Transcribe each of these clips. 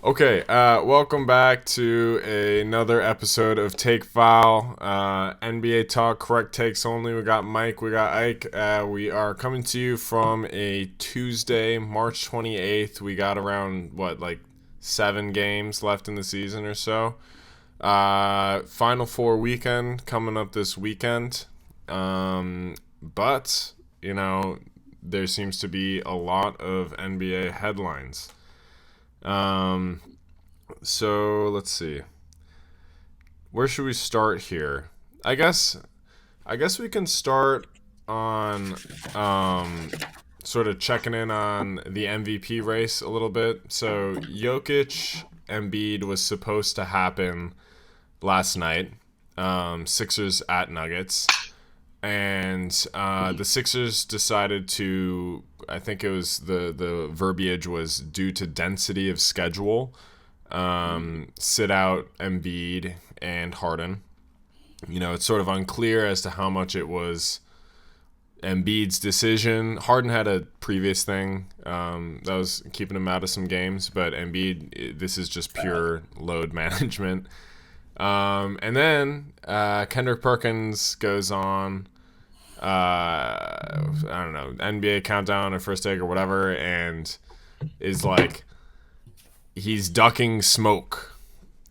Okay, welcome back to another episode of Take File, NBA talk, correct takes only. We got Mike, we got Ike. We are coming to you from a Tuesday, March 28th. We got around, 7 games left in the season or so. Final Four weekend coming up this weekend. But, there seems to be a lot of NBA headlines. So let's see. Where should we start here? I guess we can start on sort of checking in on the MVP race a little bit. So Jokic Embiid was supposed to happen last night. Sixers at Nuggets. And the Sixers decided to, I think it was the verbiage was due to density of schedule, sit out Embiid and Harden. It's sort of unclear as to how much it was Embiid's decision. Harden had a previous thing that was keeping him out of some games, but Embiid, this is just pure load management. And then Kendrick Perkins goes on, I don't know, NBA Countdown or First Take or whatever, and is like, he's ducking smoke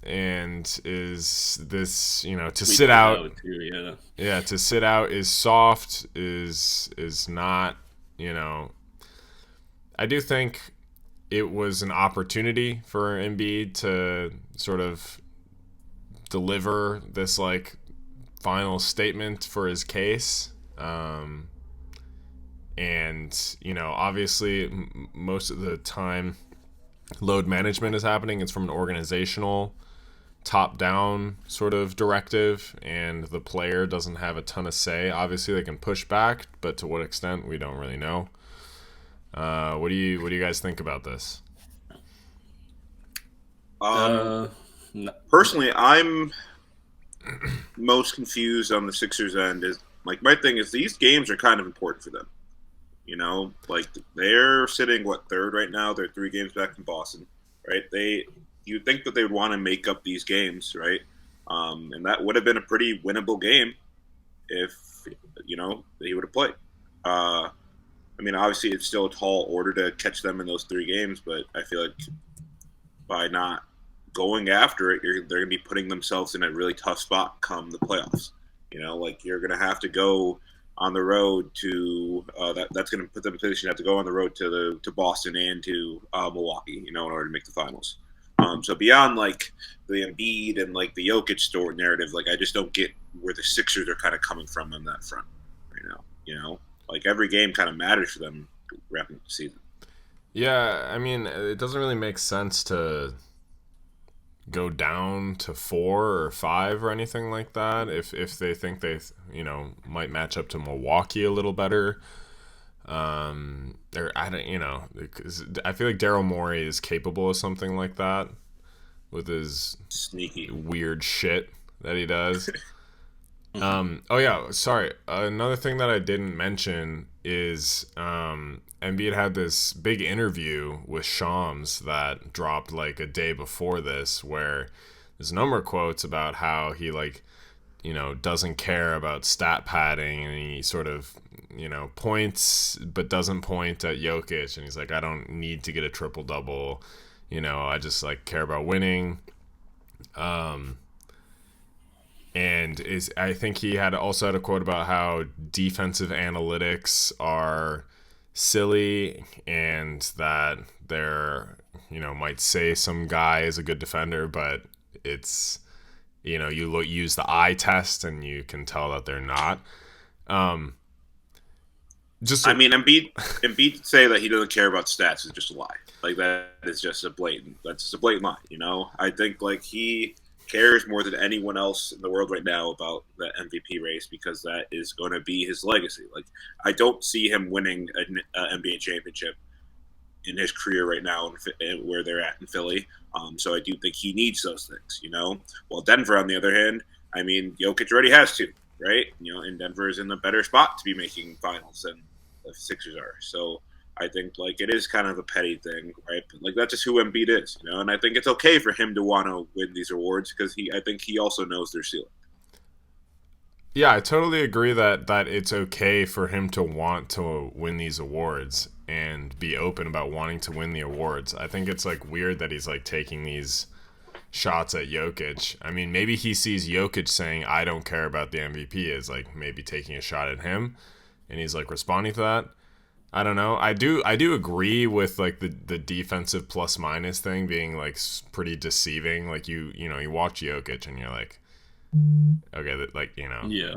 and is this, to sit out. Yeah, to sit out is soft, is not, I do think it was an opportunity for Embiid to sort of deliver this final statement for his case. And obviously most of the time load management is happening. It's from an organizational top-down sort of directive, and the player doesn't have a ton of say. Obviously they can push back, but to what extent we don't really know. What do you guys think about this? Personally, I'm most confused on the Sixers end. Is my thing is these games are kind of important for them. They're sitting third right now. They're 3 games back from Boston, right? You'd think that they would want to make up these games, right? And that would have been a pretty winnable game if he would have played. Obviously it's still a tall order to catch them in those 3 games, but I feel like by not going after it, they're going to be putting themselves in a really tough spot come the playoffs. You're going to have to go on the road to that's going to put them in a position to have to go on the road to Boston and to Milwaukee, in order to make the finals. So beyond the Embiid and the Jokic story narrative, I just don't get where the Sixers are kind of coming from on that front right now. Every game kind of matters for them wrapping up the season. Yeah, it doesn't really make sense to go down to 4 or 5 or anything like that if they think they might match up to Milwaukee a little better. Or I don't, because I feel like Daryl Morey is capable of something like that with his sneaky weird shit that he does. Oh yeah, sorry. Another thing that I didn't mention is Embiid had this big interview with Shams that dropped a day before this, where there's a number of quotes about how he doesn't care about stat padding, and he sort of points but doesn't point at Jokic, and he's like, I don't need to get a triple double, I just care about winning. And I think he also had a quote about how defensive analytics are silly, and that they're might say some guy is a good defender, but it's you use the eye test and you can tell that they're not. Embiid say that he doesn't care about stats is just a lie. That's just a blatant lie. I think he cares more than anyone else in the world right now about the MVP race, because that is going to be his legacy. I don't see him winning an NBA championship in his career right now, where they're at in Philly. So I do think he needs those things, While Denver, on the other hand, Jokic already has 2, right? And Denver is in a better spot to be making finals than the Sixers are. So I think like it is kind of a petty thing, right? But, like that's just who Embiid is, you know. And I think it's okay for him to want to win these awards because I think he also knows their ceiling. Yeah, I totally agree that it's okay for him to want to win these awards and be open about wanting to win the awards. I think it's like weird that he's like taking these shots at Jokic. I mean, maybe he sees Jokic saying I don't care about the MVP as like maybe taking a shot at him, and he's like responding to that. I don't know. I do agree with like the defensive plus minus thing being like pretty deceiving. Like you watch Jokic and you're like, okay, like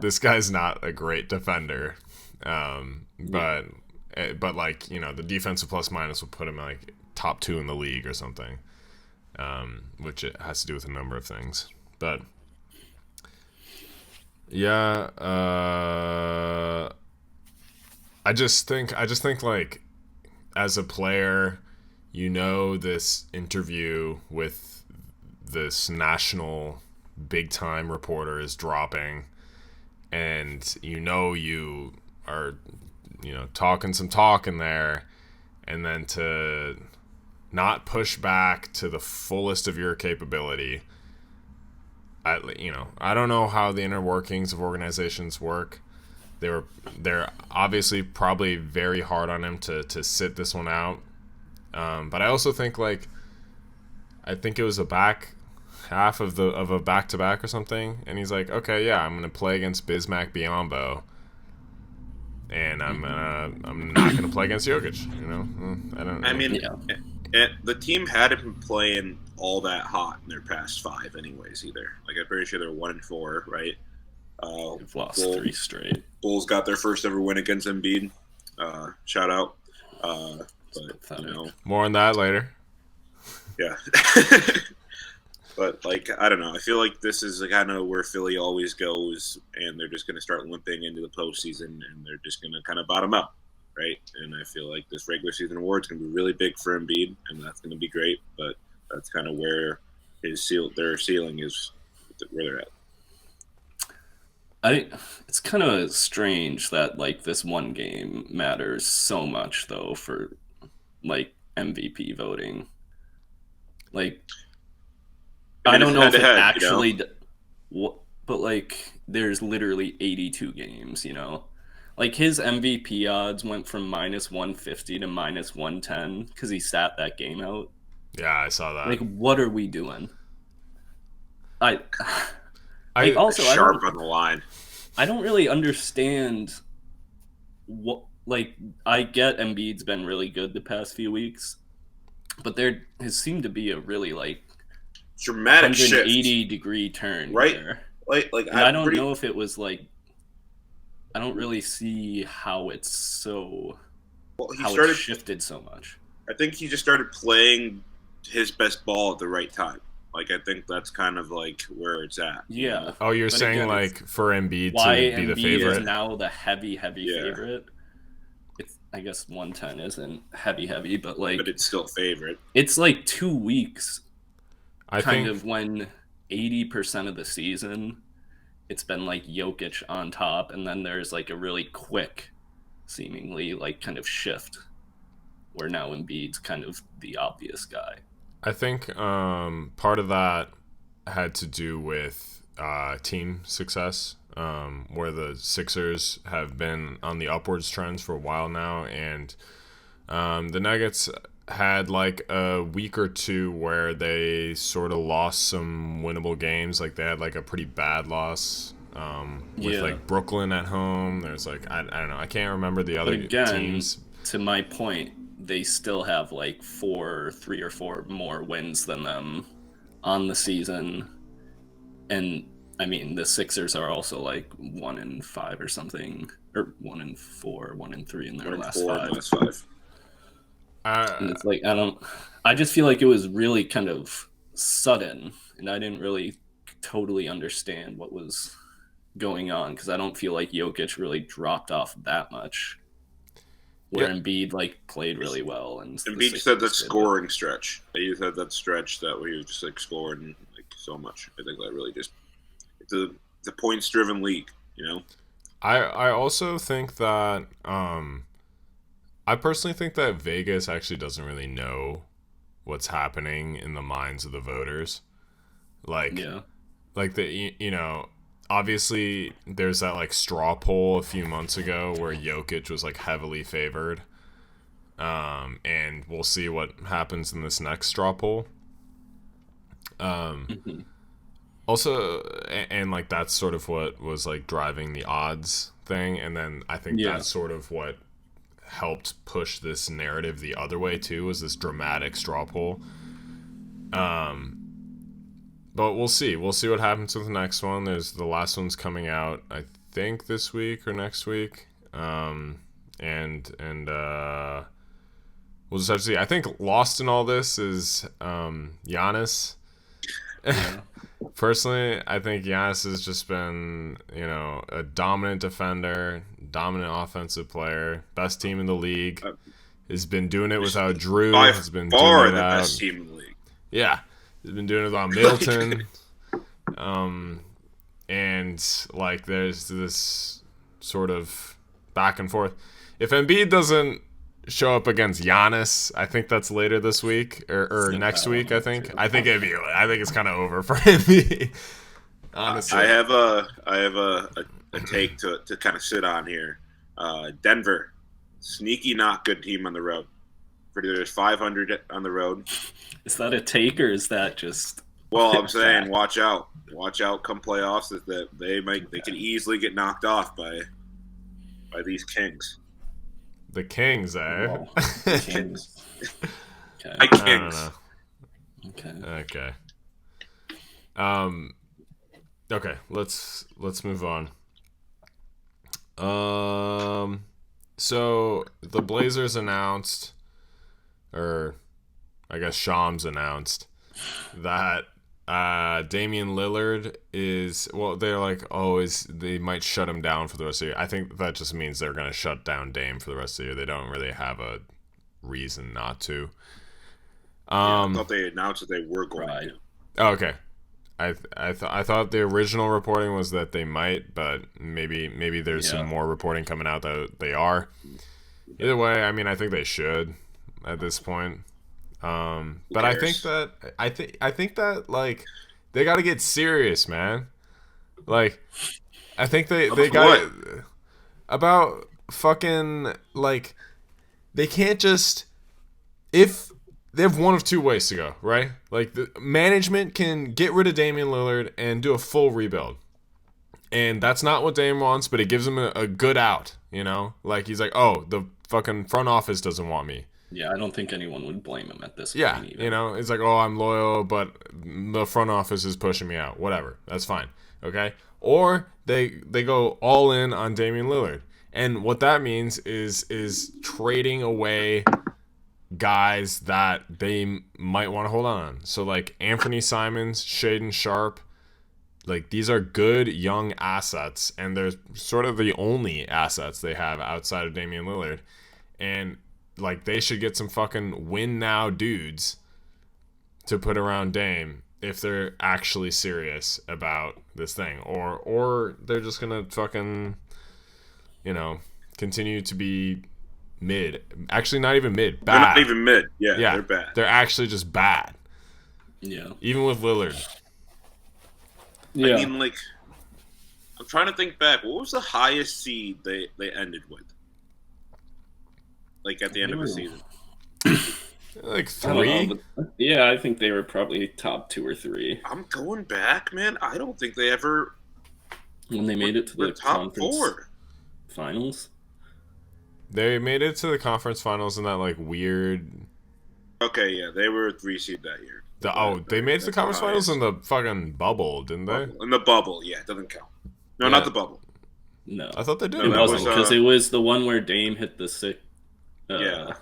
this guy's not a great defender, but like the defensive plus minus will put him like top 2 in the league or something, which it has to do with a number of things. But yeah, I just think like as a player, this interview with this national big time reporter is dropping, and you are talking some talk in there, and then to not push back to the fullest of your capability. I don't know how the inner workings of organizations work. They're obviously probably very hard on him to sit this one out, but I also think I think it was a back half of a back-to-back or something, and he's like, okay, yeah, I'm gonna play against Bismack Biyombo, and I'm not gonna play against Jokic. I don't know. I mean, the team hadn't been playing all that hot in their past 5 anyways either. Like I'm pretty sure they're 1-4, right? They've lost 3 straight. Bulls got their first ever win against Embiid. Shout out. But more on that later. Yeah. But, I don't know. I feel like this is kind of where Philly always goes, and they're just going to start limping into the postseason, and they're just going to kind of bottom out, right? And I feel like this regular season award is going to be really big for Embiid, and that's going to be great, but that's kind of where their ceiling is, where they're at. It's kind of strange that, this one game matters so much, though, for, MVP voting. I don't know if it actually, but there's literally 82 games. His MVP odds went from -150 to -110 because he sat that game out. Yeah, I saw that. What are we doing? I also sharp on the line. I don't really understand what. I get Embiid's been really good the past few weeks, but there has seemed to be a really dramatic 180-degree turn, right? There. I don't know if it was I don't really see how it's so. Well, it shifted so much. I think he just started playing his best ball at the right time. I think that's kind of where it's at. Yeah. Oh, you're saying again, for Embiid to be the Embiid favorite? Is now the heavy favorite. It's I guess 110 isn't heavy, but but it's still favorite. It's 2 weeks. I think when 80% of the season, it's been Jokic on top, and then there's a really quick, seemingly kind of shift, where now Embiid's kind of the obvious guy. I think part of that had to do with team success, where the Sixers have been on the upwards trends for a while now, and the Nuggets had a week or two where they sort of lost some winnable games. They had a pretty bad loss with Brooklyn at home. There's I don't know. I can't remember the other teams. To my point, they still have 3 or 4 more wins than them on the season. And I mean, the Sixers are also 1-5 or something, or 1-4, 1-3 in their last 5. And it's I just feel like it was really kind of sudden, and I didn't really totally understand what was going on, because I don't feel like Jokic really dropped off that much, where Embiid played really well. And Embiid just had that scoring stretch. He just had that stretch that where he was just scoring so much. I think that really just it's a points driven league, I also think that I personally think that Vegas actually doesn't really know what's happening in the minds of the voters. Like, Yeah. like obviously there's that like straw poll a few months ago where Jokic was like heavily favored. And we'll see what happens in this next straw poll. Also, and like that's sort of what was like driving the odds thing, and then I think that's sort of what helped push this narrative the other way too, was this dramatic straw poll. But we'll see what happens with the next one. There's the last one's coming out I think this week or next week. And we'll just have to see. I think lost in all this is Giannis. Yeah. Personally, I think Giannis has just been, a dominant defender, dominant offensive player, best team in the league. Has been doing it without Drew. By Has been far doing it the without, best team in the league. Yeah, he's been doing it without Middleton. And like there's this sort of back and forth. If Embiid doesn't show up against Giannis, I think that's later this week or next week. I think it's kind of over for Embiid. Honestly, I have a take to kind of sit on here. Denver, sneaky not good team on the road. There's 500 on the road. Is that a take or is that just? Well, I'm saying watch out come playoffs, that they could easily get knocked off by these Kings. The Kings, eh? Whoa. Kings. Okay. My Kings. I don't know. Okay, let's move on. So the Blazers announced, or I guess Shams announced, that Damien Lillard is, well, they're like, they might shut him down for the rest of the year. I think that just means they're going to shut down Dame for the rest of the year. They don't really have a reason not to. I thought they announced that they were going to. Oh, okay. I thought the original reporting was that they might, but maybe there's some more reporting coming out that they are. Either way, I mean, I think they should at this point. But I think that like they got to get serious, man. Like I think they got about fucking, like, they can't just, if they have one of two ways to go, right? Like the management can get rid of Damian Lillard and do a full rebuild. And that's not what Dame wants, but it gives him a good out, Like he's like, "Oh, the fucking front office doesn't want me." Yeah, I don't think anyone would blame him at this point. Yeah, Even. It's like, "Oh, I'm loyal, but the front office is pushing me out." Whatever, that's fine, okay? Or they go all in on Damian Lillard, and what that means is trading away guys that they might want to hold on. So like Anthony Simons, Shaedon Sharp, like these are good young assets, and they're sort of the only assets they have outside of Damian Lillard, and like they should get some fucking win now dudes to put around Dame if they're actually serious about this thing, or they're just gonna fucking continue to be mid. Actually, not even mid. Bad. They're not even mid. Yeah, they're bad. They're actually just bad. Yeah. Even with Lillard. Yeah. I mean, like, I'm trying to think back. What was the highest seed they ended with? Like at the end of the season. Like I don't 3? know, but yeah, I think they were probably top 2 or 3 I'm going back, man. I don't think they ever when they made it to the top conference 4 finals. They made it to the conference finals in that like weird. Okay, yeah, they were a 3 seed that year. They made it to the conference finals in the fucking bubble, didn't they? In the bubble, yeah, it doesn't count. No, not the bubble. No, I thought they did. it that wasn't was, because it was the one where Dame hit the sick. Yeah.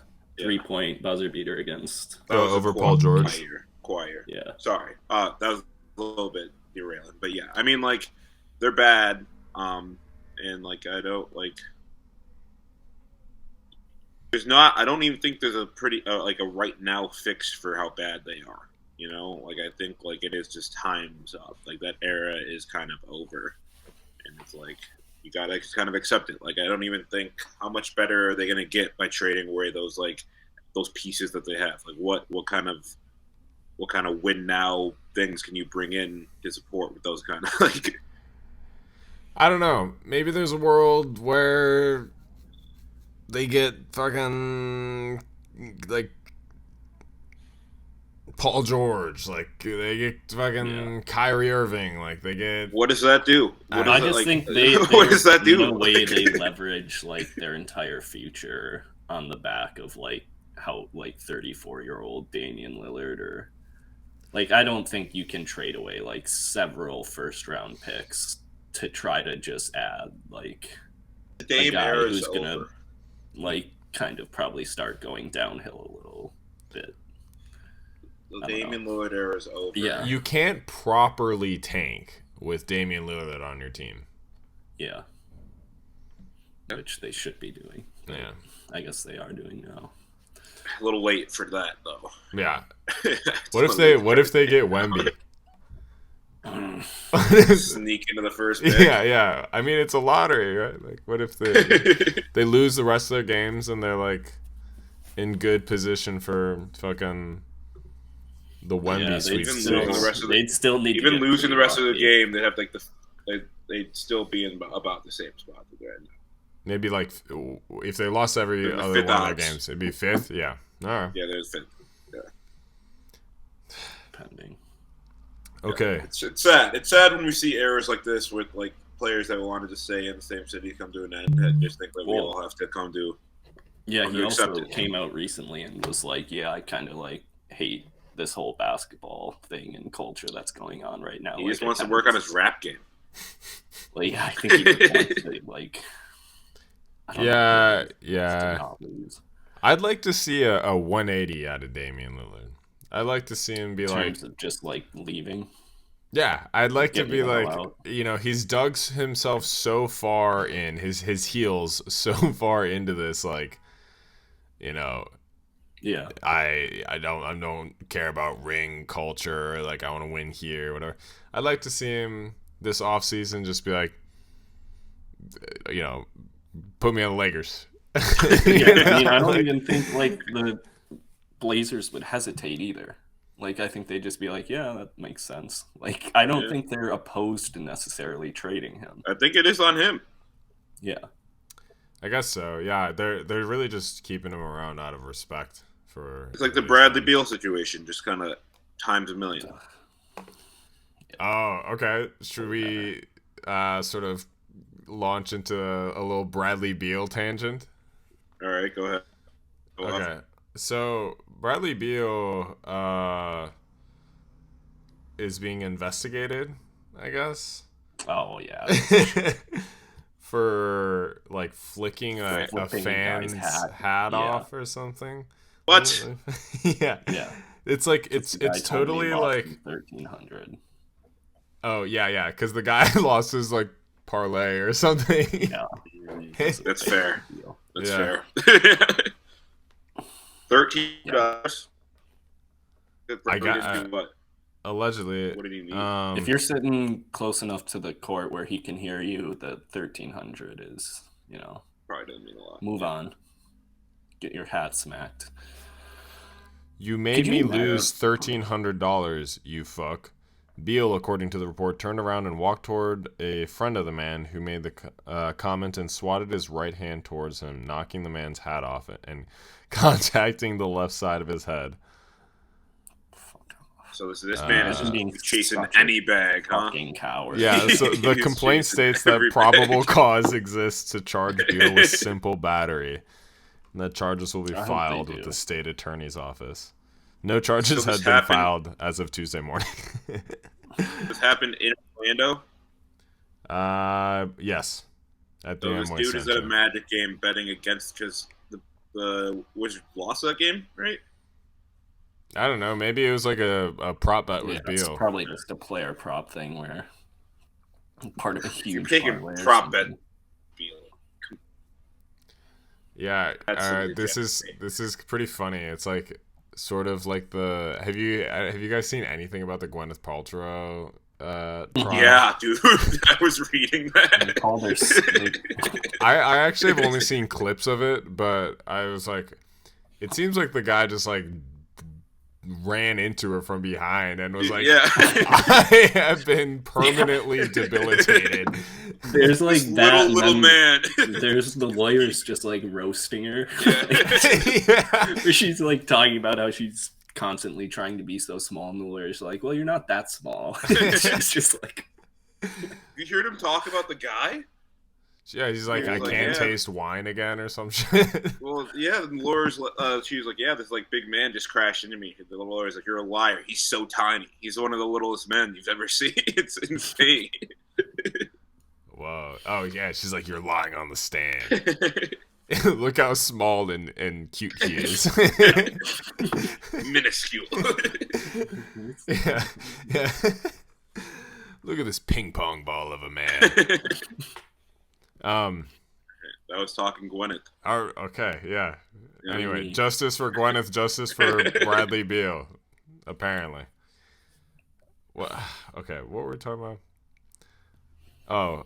3-point buzzer beater against. Over Paul George. Choir. Yeah. Sorry. That was a little bit derailing, but yeah, I mean, like, they're bad. And like, I don't like. There's not. I don't even think there's a pretty like a right now fix for how bad they are. Like I think like it is just time's up. Like that era is kind of over, and it's like you gotta kind of accept it. Like, I don't even think how much better are they gonna get by trading away those pieces that they have. Like, what kind of win now things can you bring in to support with those kind of like? I don't know. Maybe there's a world where they get fucking like Paul George, like they get fucking Kyrie Irving, like they get. What does that do? I just think they what does that do? In a way, they leverage like their entire future on the back of like how like 34-year-old Damien Lillard or like I don't think you can trade away like several first-round picks to try to just add like the Dame a guy era who's is gonna over. like kind of probably start going downhill a little bit. The Damien Lillard era is over. Yeah. You can't properly tank with Damien Lillard on your team. Yeah. Which they should be doing. Yeah. I guess they are doing now. A little late for that though. Yeah. What if they get Wemby? Sneak into the first pick. Yeah. I mean, it's a lottery, right? Like, what if they lose the rest of their games and they're like in good position for fucking the Wemby sweepstakes? They'd still need even losing the rest of the game. They'd have like they'd still be in about the same spot that they're in now. Maybe like if they lost every other one of their games, it'd be fifth. Yeah. All right. Yeah, there's fifth. Yeah. Pending. Okay. Yeah, it's sad. It's sad when we see errors like this with like players that wanted to stay in the same city come to an end. I just think that we all have to come to. Yeah, he also came out recently and was like, "Yeah, I kind of like hate this whole basketball thing and culture that's going on right now." He just wants to work on his rap game. Like, yeah, I think he just wants to like. Yeah. I'd like to see a 180 out of Damian Lillard. I'd like to see him be like of just like leaving. Yeah, I'd like to be like, he's dug himself so far in his heels so far into this, like, yeah. I don't care about ring culture, like I want to win here, whatever. I'd like to see him this offseason just be like, put me on the Lakers. I don't even think like the Blazers would hesitate either. Like, I think they'd just be like, yeah, that makes sense. Like, I don't think they're opposed to necessarily trading him. I think it is on him. Yeah. I guess so. Yeah, they're really just keeping him around out of respect for. It's like the Bradley Beal situation, just kind of times a million. Oh, okay. Should we sort of launch into a little Bradley Beal tangent? All right, go ahead. Okay. So Bradley Beal is being investigated, I guess. Oh yeah. For like flicking a fan's hat off or something. What? Yeah. It's like it's totally like 1,300. Oh yeah, because the guy lost his like parlay or something. Yeah. That's fair. That's fair. $13. I got what? Allegedly. What did he need? If you're sitting close enough to the court where he can hear you, the 1,300 is, probably doesn't mean a lot. Move on. Get your hat smacked. You made me lose $1,300, you fuck. Beal, according to the report, turned around and walked toward a friend of the man who made the comment and swatted his right hand towards him, knocking the man's hat off and contacting the left side of his head. So this man is just chasing any bag, huh? Fucking coward. Yeah, so the complaint states that probable cause exists to charge Beal with simple battery, and that charges will be filed with the state attorney's office. No charges had been filed as of Tuesday morning. This happened in Orlando? Yes. At the this dude is at a Magic game betting against just the Wizards lost that game, right? I don't know. Maybe it was like a prop bet with Beal. It's probably just a player prop thing where part of a huge prop bet Beal. Yeah, this is pretty funny. It's like sort of like the have you guys seen anything about the Gwyneth Paltrow Yeah, dude, I was reading that. They called her. I actually have only seen clips of it, but I was like, it seems like the guy just like ran into her from behind and was like, Yeah. I have been permanently debilitated. There's like This that little man. There's the lawyers just like roasting her. Yeah. Where she's like talking about how she's constantly trying to be so small, and the lawyer's like, well, you're not that small. It's just like, You heard him talk about the guy? Yeah, he's like, I Like, can't yeah. taste wine again or some shit. Well, yeah, the lawyer's, she was like, yeah, this like big man just crashed into me. The lawyer's like, you're a liar. He's so tiny. He's one of the littlest men you've ever seen. It's insane. Whoa. Oh, yeah, she's like, you're lying on the stand. Look how small and cute he is. Minuscule. Yeah. Look at this ping pong ball of a man. I was talking Gwyneth. Okay, yeah. Yeah, Anyway, justice for Gwyneth, justice for Bradley Beal, apparently. What? Okay, what were we talking about? Oh,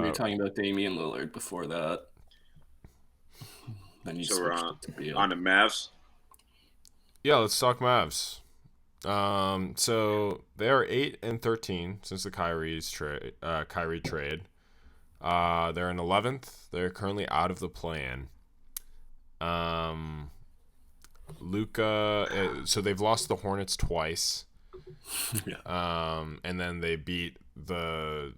we were talking about Damien Lillard before that. Then you So we're switched it to Beal. on the Mavs. yeah, let's talk Mavs. So they are 8-13 since the Kyrie trade. They're in 11th. They're currently out of the play-in. Luka. So they've lost the Hornets twice. Yeah. And then they beat the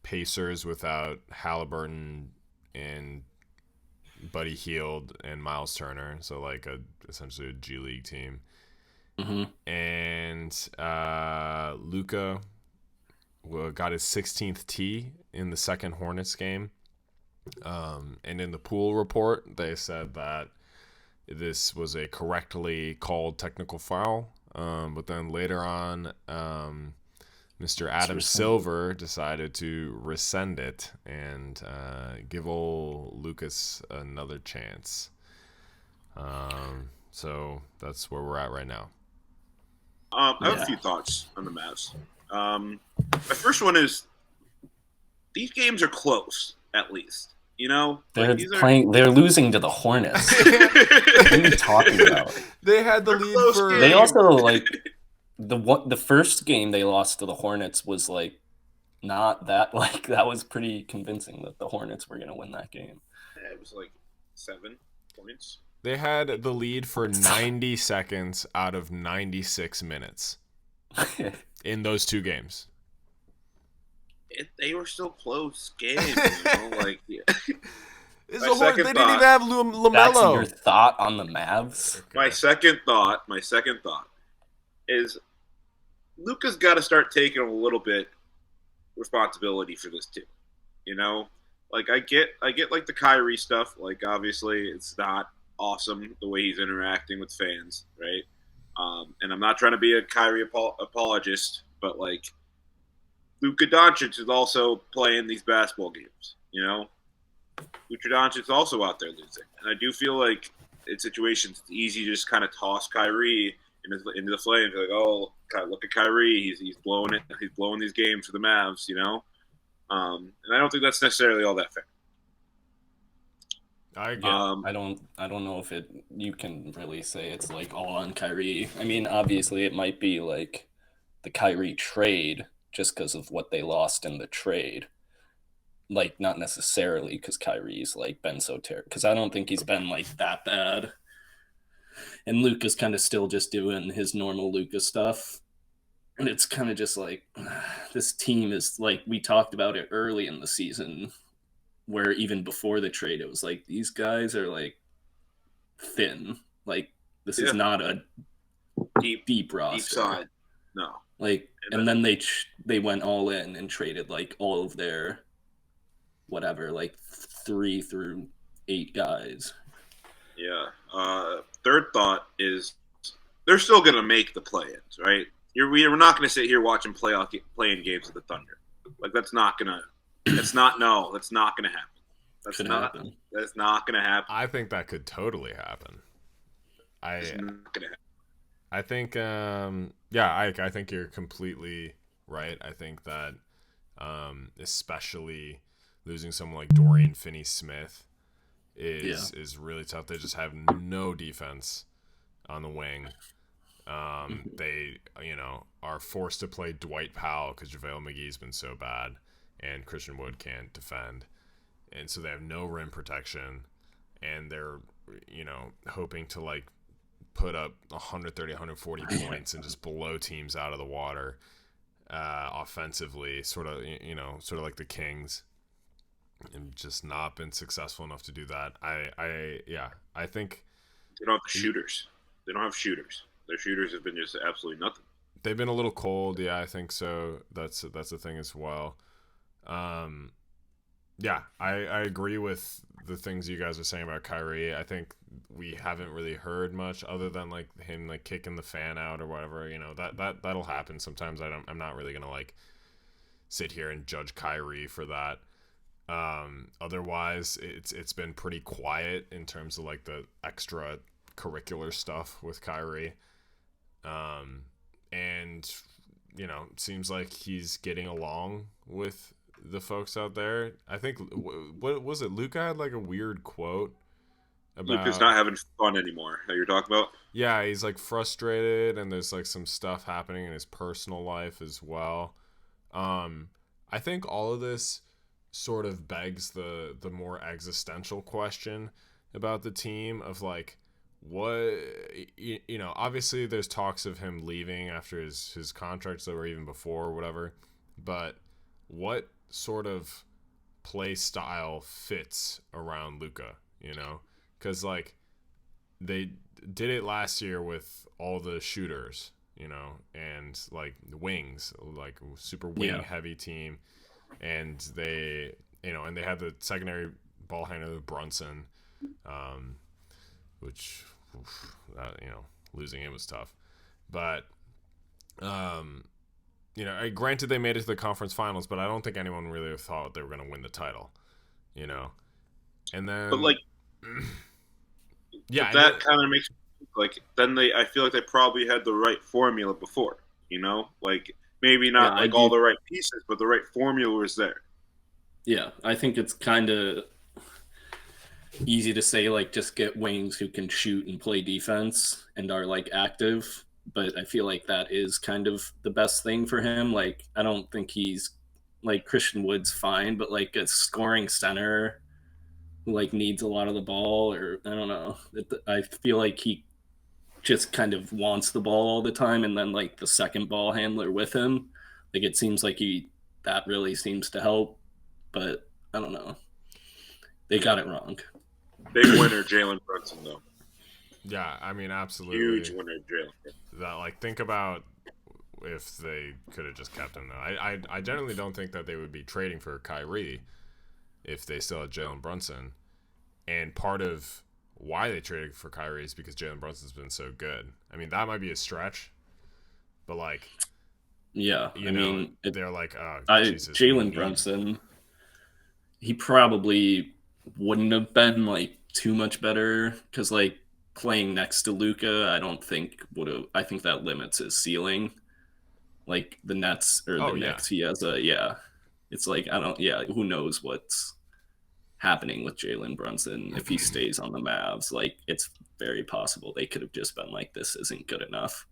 Pacers without Halliburton and Buddy Hield and Miles Turner. So like essentially a G League team. Mm-hmm. And Luka got his 16th tee in the second Hornets game. And in the pool report, they said that this was a correctly called technical foul. But then later on, Mr. Adam Silver decided to rescind it and give old Lucas another chance. So that's where we're at right now. I have a few thoughts on the Mavs. My first one is these games are close, at least. You know, They're losing to the Hornets. What are you talking about? They had the They're lead close for. games. They also like the first game they lost to the Hornets was like not that like that was pretty convincing that the Hornets were gonna win that game. Yeah, it was like 7 points. They had the lead for 90 seconds out of 96 minutes in those two games. They were still close games, you know. Like, yeah. They My didn't second even thought- have That's LaMelo. your thought on the Mavs? My second thought is Luka's got to start taking a little bit responsibility for this too. You know, like I get like the Kyrie stuff. Like obviously it's not awesome the way he's interacting with fans, right? And I'm not trying to be a Kyrie apologist, but like Luka Doncic is also playing these basketball games. You know, Luka Doncic is also out there losing, and I do feel like in situations it's easy to just kind of toss Kyrie into the flames. Like, oh, look at Kyrie, he's blowing it. He's blowing these games for the Mavs, you know. And I don't think that's necessarily all that fair. I get. I don't know if you can really say it's like all on Kyrie. I mean, obviously it might be like the Kyrie trade just because of what they lost in the trade. Like not necessarily because Kyrie's like been so terrible. Because I don't think he's been like that bad. And Luka's kind of still just doing his normal Luka stuff. And it's kind of just like this team is like we talked about it early in the season. Where even before the trade, it was like, these guys are, like, thin. Like, this is not a deep roster. Deep side. No. Like, and then they went all in and traded, like, all of their, whatever, like, 3 through 8 guys. Yeah. Third thought is they're still going to make the play-ins, right? We're not going to sit here watching play-in games with the Thunder. Like, that's not going to – that's not going to happen. That's not going to happen. I think that could totally happen. It's not going to happen. I think, I think you're completely right. I think that, especially losing someone like Dorian Finney-Smith Yeah. is really tough. They just have no defense on the wing. They, are forced to play Dwight Powell because JaVale McGee's been so bad, and Christian Wood can't defend, and so they have no rim protection, and they're, hoping to like put up 130, 140 points and just blow teams out of the water offensively, sort of like the Kings, and just not been successful enough to do that. I think They don't have shooters. They don't have shooters. Their shooters have been just absolutely nothing. they've been a little cold. Yeah, I think so. That's the thing as well. I agree with the things you guys are saying about Kyrie. I think we haven't really heard much other than like him like kicking the fan out or whatever. That'll happen sometimes. I'm not really gonna like sit here and judge Kyrie for that. Otherwise, it's been pretty quiet in terms of like the extra curricular stuff with Kyrie. And seems like he's getting along with the folks out there. I think what was it? Luka had like a weird quote about Luka's not having fun anymore. That you're talking about? yeah, he's like frustrated, and there's like some stuff happening in his personal life as well. I think all of this sort of begs the more existential question about the team of like what obviously there's talks of him leaving after his contract's over, even before or whatever, but what sort of play style fits around Luka, because like they did it last year with all the shooters, and like wings, like super wing heavy team, and they and they had the secondary ball handler Brunson, which losing him was tough, but granted they made it to the conference finals, but I don't think anyone really thought they were going to win the title, and then But like, yeah, that kind of makes like then I feel like they probably had the right formula before. Like maybe not like all the right pieces, but the right formula was there. Yeah, I think it's kind of easy to say like just get wings who can shoot and play defense and are like active, but I feel like that is kind of the best thing for him. Like I don't think he's like Christian Wood's fine, but like a scoring center who like needs a lot of the ball, or I don't know. I feel like he just kind of wants the ball all the time, and then like the second ball handler with him, like it seems like that really seems to help, but I don't know. They got it wrong. Big winner, Jalen Brunson, though. Yeah, I mean, absolutely. Huge winner, Jalen. That, like, think about if they could have just kept him, though. I generally don't think that they would be trading for Kyrie if they still had Jalen Brunson. And part of why they traded for Kyrie is because Jalen Brunson's been so good. I mean, that might be a stretch, but, like, yeah, they're like, oh, Jesus. Jalen Brunson, he probably wouldn't have been like too much better because like playing next to Luka, I don't think would have. I think that limits his ceiling. Like the Nets or the Knicks, he has It's like who knows what's happening with Jalen Brunson if he stays on the Mavs. Like it's very possible they could have just been like, this isn't good enough.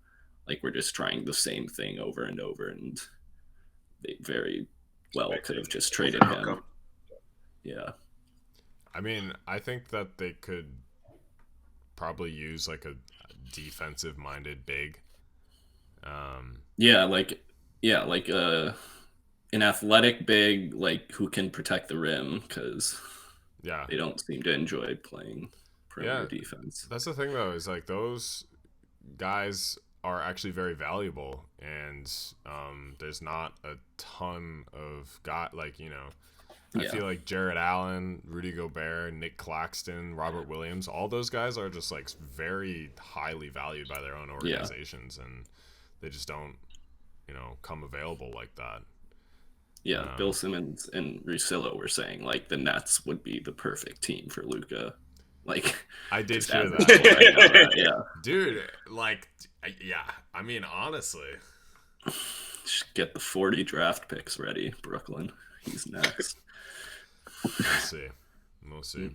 Like we're just trying the same thing over and over, and they very well could have just traded him. Yeah. I mean, I think that they could probably use like a defensive-minded big. An athletic big, like who can protect the rim, because they don't seem to enjoy playing perimeter defense. That's the thing, though, is like those guys are actually very valuable, and there's not a ton of I feel like Jared Allen, Rudy Gobert, Nick Claxton, Robert Williams, all those guys are just like very highly valued by their own organizations, and they just don't, come available like that. Yeah, Bill Simmons and Russillo were saying like the Nets would be the perfect team for Luka. Like I did hear that. Yeah, dude. Like Yeah, I mean, honestly. Just get the 40 draft picks ready, Brooklyn. He's next. We'll see. We'll see.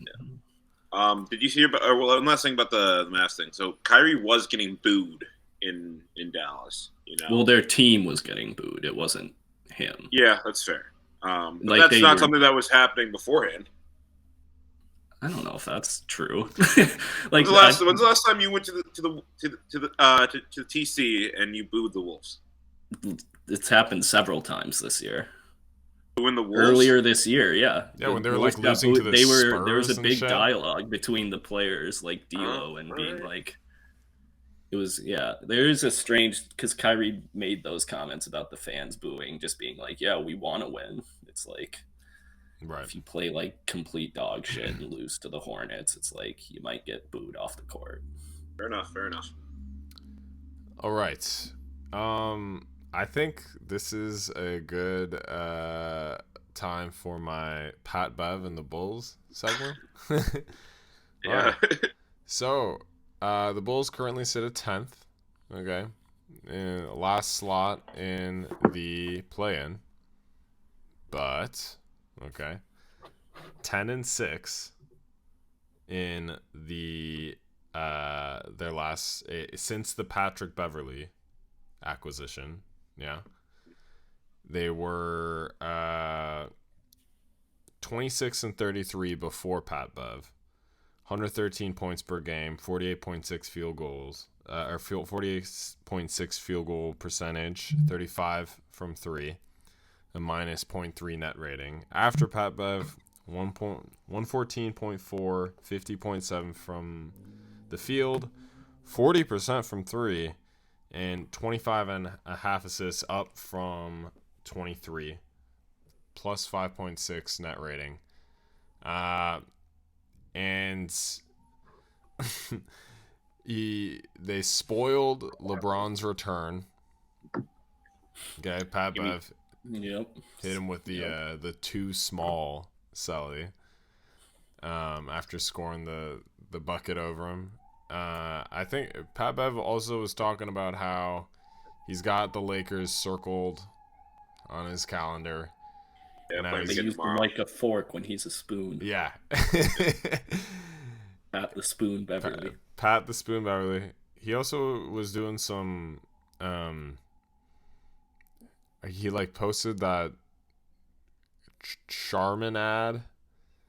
Did you hear about? One last thing about the Mavs thing. So Kyrie was getting booed in Dallas. Well, their team was getting booed. It wasn't him. Yeah, that's fair. But Like that's not something that was happening beforehand. I don't know if that's true. When's the last time you went to the TC and you booed the Wolves? It's happened several times this year. Booing the Wolves? Earlier this year, yeah. Yeah, when they were like losing to the Spurs there was a big shit. dialogue between the players, like D'Lo, and being like, it was there is a strange, because Kyrie made those comments about the fans booing, just being like, yeah, we want to win. It's like, right. If you play like complete dog shit and lose to the Hornets, it's like you might get booed off the court. Fair enough. All right. I think this is a good time for my Pat Bev and the Bulls segment. Yeah. Right. So, the Bulls currently sit at 10th. Okay. Last slot in the play-in. But, okay. 10-6 in the their last since the Patrick Beverley acquisition. Yeah. They were 26-33 before Pat Bev. 113 points per game, 48.6 field goals, or 48.6 field goal percentage, 35 from 3, a minus 0.3 net rating. After Pat Bev, 114.4, 50.7 from the field, 40% from 3, and 25.5 assists, up from 23, plus 5.6 net rating. And they spoiled LeBron's return. Okay, Pat Bev hit him with the too small celly after scoring the bucket over him. I think Pat Bev also was talking about how he's got the Lakers circled on his calendar. Yeah, they use him like a fork when he's a spoon. Yeah. Pat the Spoon Beverly. Pat the Spoon Beverly. He also was doing some he like posted that Charmin ad.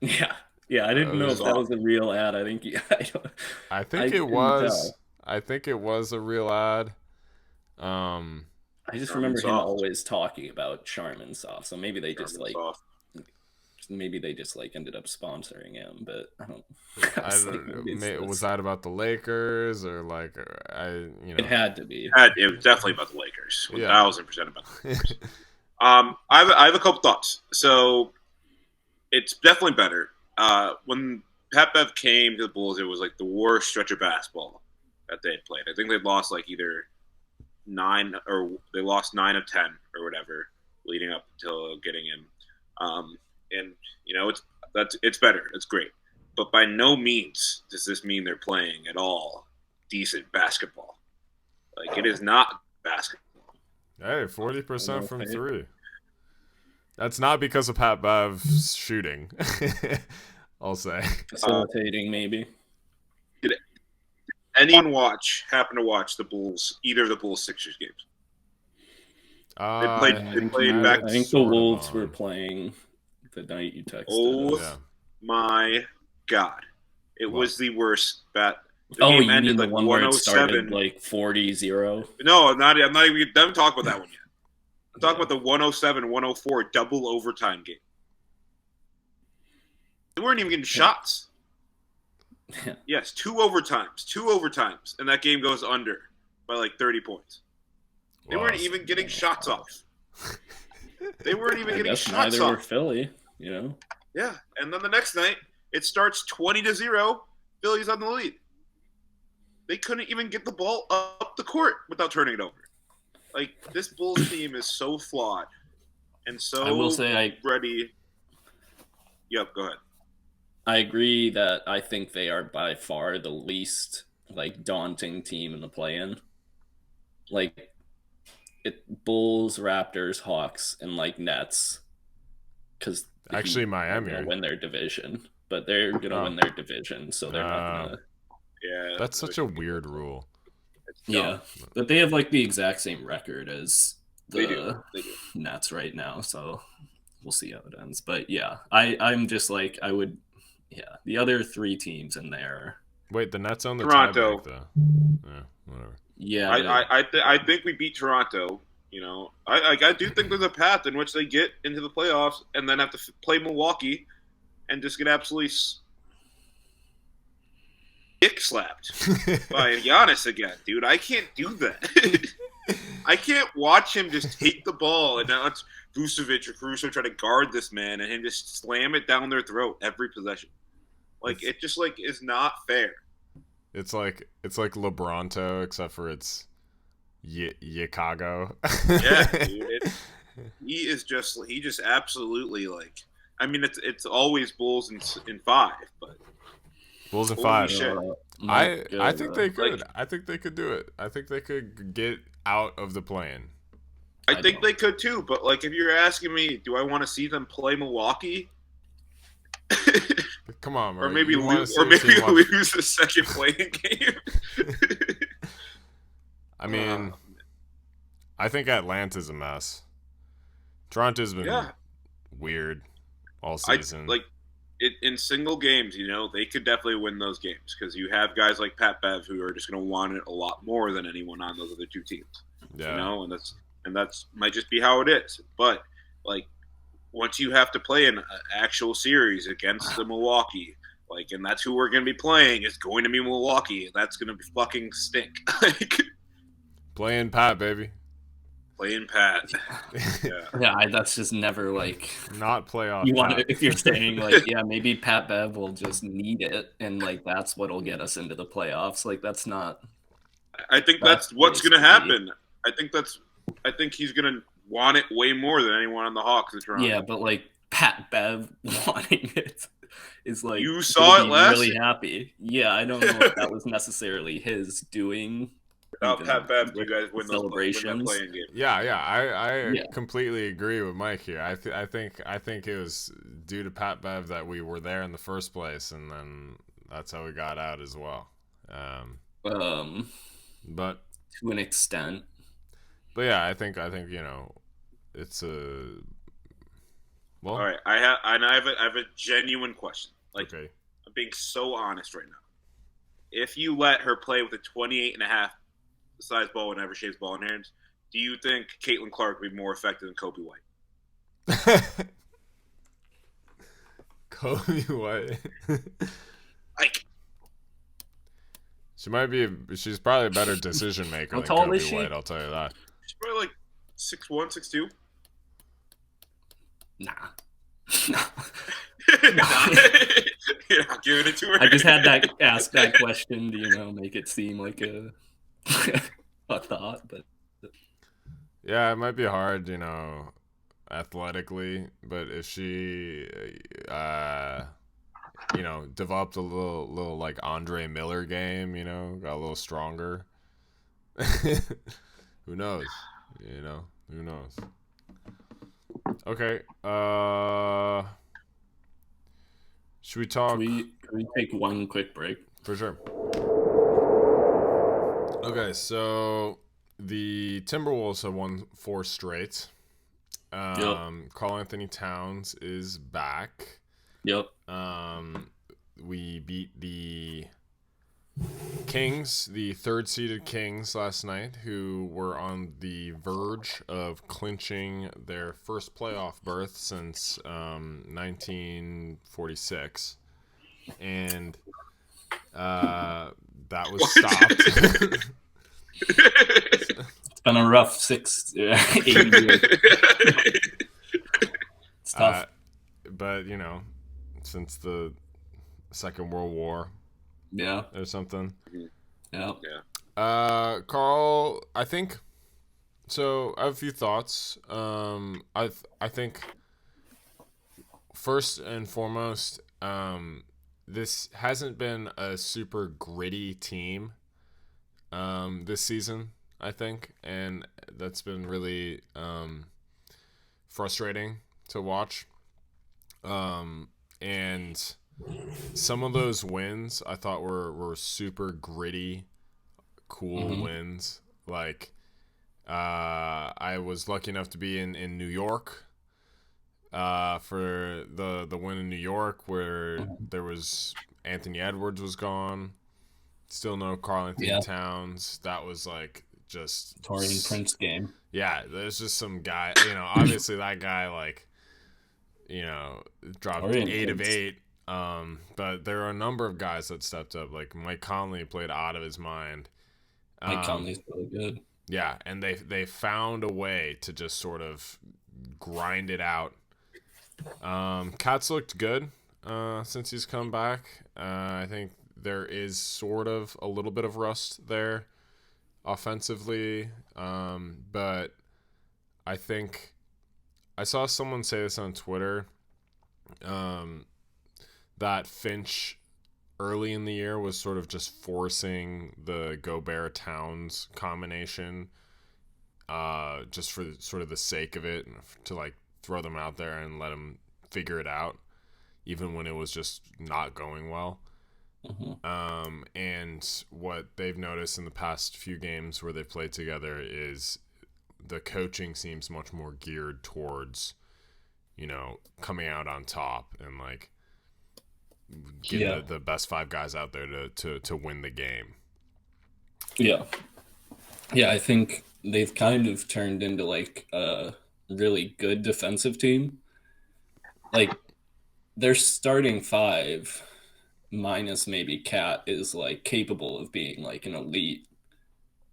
Yeah, I didn't know if that was a real ad. I think I think it was. I think it was a real ad. I just remember him always talking about Charmin Soft. So maybe they just ended up sponsoring him, but I don't. Was that about the Lakers or like It had to be. It was definitely about the Lakers. 1,000% about the Lakers. I have a couple thoughts. So it's definitely better. When Pat Bev came to the Bulls, it was like the worst stretch of basketball that they had played. I think they lost like either 9 or they lost 9 of 10 or whatever leading up until getting him. And it's better. It's great. But by no means does this mean they're playing at all decent basketball. Like, it is not basketball. Hey, 40% from 3. That's not because of Pat Bev's shooting. I'll say. Facilitating, maybe. Did anyone happen to watch either of the Bulls Sixers games? They played back. I think the Wolves were playing the night you texted. Oh my God! It was the worst. The game you ended mean the one where it started like 40-0? No, I'm not even done talking about that one yet. I'm talking about the 107-104 double overtime game. They weren't even getting shots. Yes, 2 overtimes, and that game goes under by like 30 points. They weren't even getting shots off. They weren't even getting shots off. Neither were Philly, Yeah, and then the next night, it starts 20-0. Philly's on the lead. They couldn't even get the ball up the court without turning it over. Like, this Bulls team is so flawed and so I will say ready. Yep, go ahead. I agree that I think they are by far the least daunting team in the play-in. like Bulls, Raptors, Hawks, and like Nets, because Actually, Miami. gonna win their division, but they're gonna win their division, so they're not gonna. Yeah, That's such a weird rule. Yeah, but they have like the exact same record as They the do. Nets right now, so we'll see how it ends. But yeah, I'm just like I would. Yeah, the other three teams in there. Wait, the Nets on the Toronto. tiebreak, though. Yeah, whatever. Yeah, I think we beat Toronto. You know, I do think there's a path in which they get into the playoffs and then have to play Milwaukee and just get absolutely dick slapped by Giannis again, dude. I can't do that. I can't watch him just take the ball and now it's Vucevic or Caruso try to guard this man and him just slam it down their throat every possession. Like it just like is not fair. It's like LeBronto, except for it's Chicago. Yeah, dude. He just absolutely like. I mean, it's always Bulls in 5, but Bulls in 5. shit. I think they could. Like, I think they could do it. I think they could get out of the play-in. I think they could too, but like if you're asking me, do I want to see them play Milwaukee? Come on, bro. Or maybe lose the second playing game. I mean, I think Atlanta's a mess. Toronto's been weird all season. In single games, you know, they could definitely win those games because you have guys like Pat Bev who are just going to want it a lot more than anyone on those other two teams. Yeah. You know, and that's might just be how it is. But like once you have to play an actual series against the Milwaukee, like, and that's who we're going to be playing is going to be Milwaukee. That's going to be fucking stink. Playing Pat, baby. Playing Pat. Yeah, that's just never like not playoff. You want if you're saying like, yeah, maybe Pat Bev will just need it, and like that's what'll get us into the playoffs. Like that's not. I think that's what's going to happen. I think he's going to want it way more than anyone on the Hawks. Yeah, but like Pat Bev wanting it is like you saw it last. Really happy. Yeah, I don't know if that was necessarily his doing. Without Pat Bev, you guys win celebrations. Those playing game. I completely agree with Mike here. I think it was due to Pat Bev that we were there in the first place, and then that's how we got out as well. But to an extent. But yeah, I think you know, it's a. Well, all right. I have a genuine question. Like, okay. I'm being so honest right now. If you let her play with a 28.5 size ball whenever she has ball in hands, do you think Caitlin Clark would be more effective than Kobe White? Kobe White. Like, she's probably a better decision maker than Kobe White. I'll tell you that. She's probably like 6'1", 6'2". Nah. You're not giving it to her. I just had to ask that question to, make it seem like a thought, but yeah, it might be hard, athletically, but if she, developed a little like Andre Miller game, got a little stronger. Who knows? Who knows? Okay. Should we talk? Can we take one quick break? For sure. Okay, so the Timberwolves have won 4 straight. Karl Anthony Towns is back. Yep. We beat the Kings, the 3rd-seeded Kings last night, who were on the verge of clinching their first playoff berth since 1946. And that was stopped. It's been a rough 8 years. It's tough. But, since the Second World War, yeah, or something. Yeah. Carl, I think. So I have a few thoughts. I think first and foremost, this hasn't been a super gritty team this season. I think, and that's been really frustrating to watch. And some of those wins I thought were super gritty, cool wins. Like, I was lucky enough to be in New York for the win in New York, where there was Anthony Edwards was gone, still no Karl Anthony Towns. That was like just Torian Prince game. Yeah, there's just some guy. Obviously that guy dropped Torian 8 of Prince. 8. But there are a number of guys that stepped up. Like Mike Conley played out of his mind. Mike Conley's really good. Yeah, and they found a way to just sort of grind it out. Cat's looked good since he's come back. I think there is sort of a little bit of rust there offensively, but I think I saw someone say this on Twitter, that Finch early in the year was sort of just forcing the Gobert Towns combination, just for sort of the sake of it, to like throw them out there and let them figure it out, even when it was just not going well. And what they've noticed in the past few games where they've played together is the coaching seems much more geared towards, coming out on top and like getting the best 5 guys out there to win the game. Yeah, I think they've kind of turned into like a really good defensive team. Like their starting 5 minus maybe Cat is like capable of being like an elite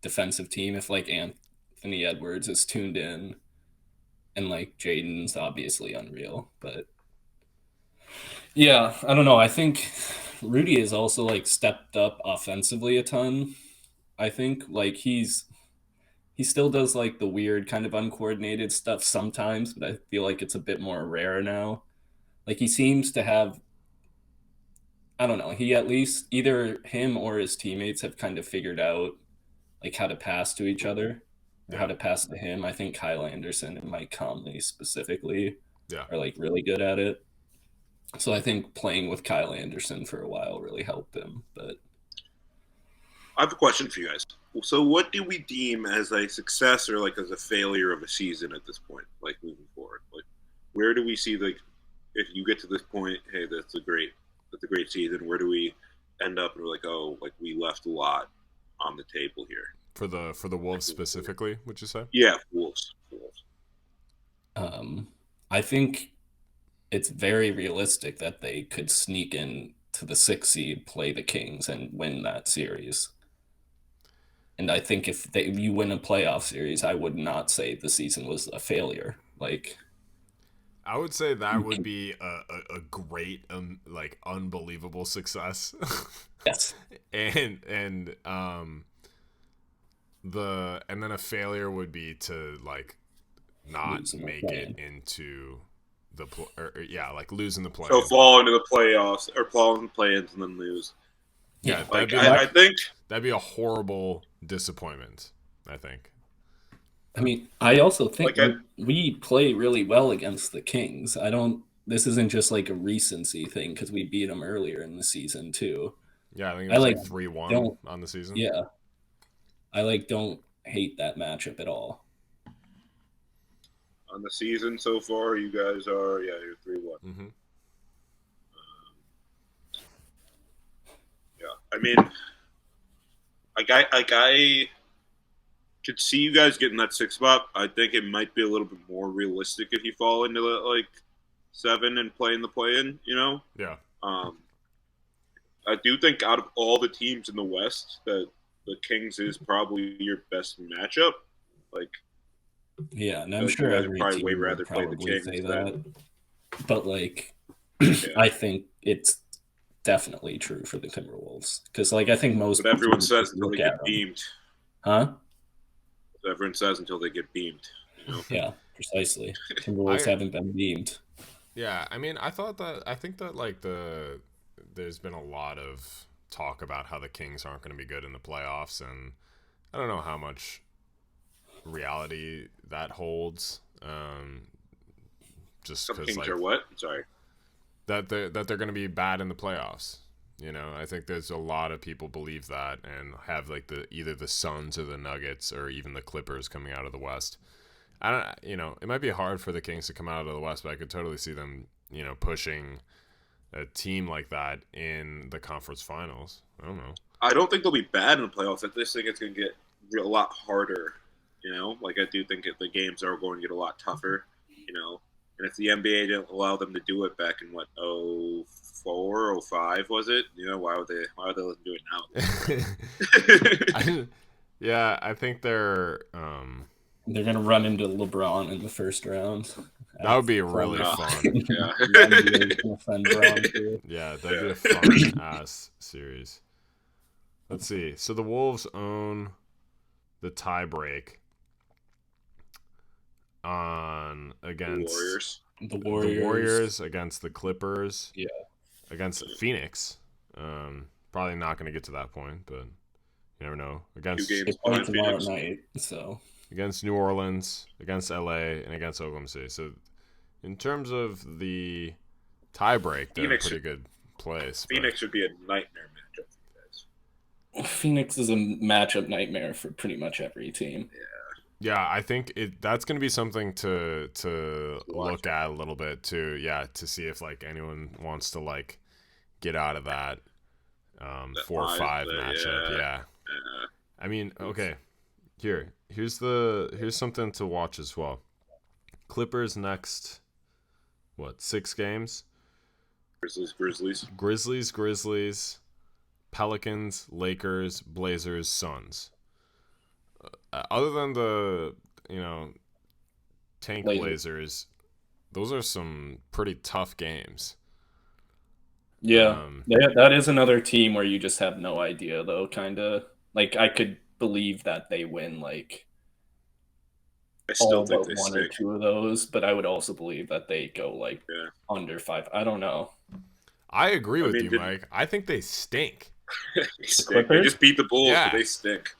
defensive team if like Anthony Edwards is tuned in, and like Jaden's obviously unreal. But yeah, I don't know. I think Rudy has also like stepped up offensively a ton. I think like he still does like the weird kind of uncoordinated stuff sometimes, but I feel like it's a bit more rare now. Like he seems to have, I don't know, he at least either him or his teammates have kind of figured out like how to pass to each other, or how to pass to him. I think Kyle Anderson and Mike Conley specifically are like really good at it. So I think playing with Kyle Anderson for a while really helped him. But I have a question for you guys. So what do we deem as a success or like as a failure of a season at this point, like moving forward? Like where do we see, like, if you get to this point, hey, that's a great season, where do we end up and we're like, oh, like we left a lot on the table here? For the Wolves specifically, would you say? Yeah, Wolves. I think it's very realistic that they could sneak in to the 6th seed, play the Kings, and win that series. And I think if you win a playoff series, I would not say the season was a failure. Like, I would say that would be a great, like unbelievable success. Yes. and then a failure would be to like not make it into the like losing the play. So fall into the playoffs or fall in the play-ins and then lose. Yeah, like I think that'd be a horrible disappointment. I think. I mean, I also think we play really well against the Kings. This isn't just like a recency thing because we beat them earlier in the season too. Yeah, I think it was like 3-1 on the season. Yeah. I don't hate that matchup at all. On the season so far, you guys are, you're 3-1. Mm-hmm. Yeah, I mean, I could see you guys getting that 6th spot. I think it might be a little bit more realistic if you fall into the, like 7 and play in the play-in. Yeah. I do think out of all the teams in the West, that the Kings is probably your best matchup. Like, yeah, and I'm sure every probably team way would rather play the probably Kings say than- that. But like, I think it's definitely true for the Timberwolves because, like, I think most. But everyone teams says until look they at get them. beamed. Huh? Everyone says until they get beamed. Yeah, precisely. Timberwolves haven't been beamed. Yeah, I mean, I think that like there's been a lot of talk about how the Kings aren't going to be good in the playoffs, and I don't know how much reality that holds. Just Some because teams are what? Sorry. That they're going to be bad in the playoffs. You know, I think there's a lot of people believe that and have like either the Suns or the Nuggets or even the Clippers coming out of the West. I don't, it might be hard for the Kings to come out of the West, but I could totally see them, pushing a team like that in the conference finals. I don't know. I don't think they'll be bad in the playoffs. I just think it's going to get a lot harder. Like I do think the games are going to get a lot tougher. And if the NBA didn't allow them to do it back in what 04, 05 was it? Why would they let them do it now? I think they're gonna run into LeBron in the first round. That would be really fun. Yeah. Yeah, that'd be a fun ass series. Let's see. So the Wolves own the tiebreak against the Warriors against the Clippers. Yeah. Against Phoenix. Probably not going to get to that point, but you never know. Against Two games play tomorrow night, so against New Orleans, against LA, and against Oklahoma City. So in terms of the tiebreak, they're in a pretty good place. Phoenix would be a nightmare matchup for you guys. Phoenix is a matchup nightmare for pretty much every team. Yeah, I think that's going to be something to look at a little bit too. Yeah, to see if like anyone wants to like get out of that 4-5 matchup. Yeah. I mean, okay. Here's something to watch as well. Clippers next 6 games? Grizzlies, Pelicans, Lakers, Blazers, Suns. Other than the, tank Blazers, those are some pretty tough games. Yeah, that is another team where you just have no idea, though, kind of. Like, I could believe that they win, like, I still think they one stink. or two of those, but I would also believe that they go, like, under 5. I don't know. I agree with you, Mike. I think they stink. They just beat the Bulls, but they stink.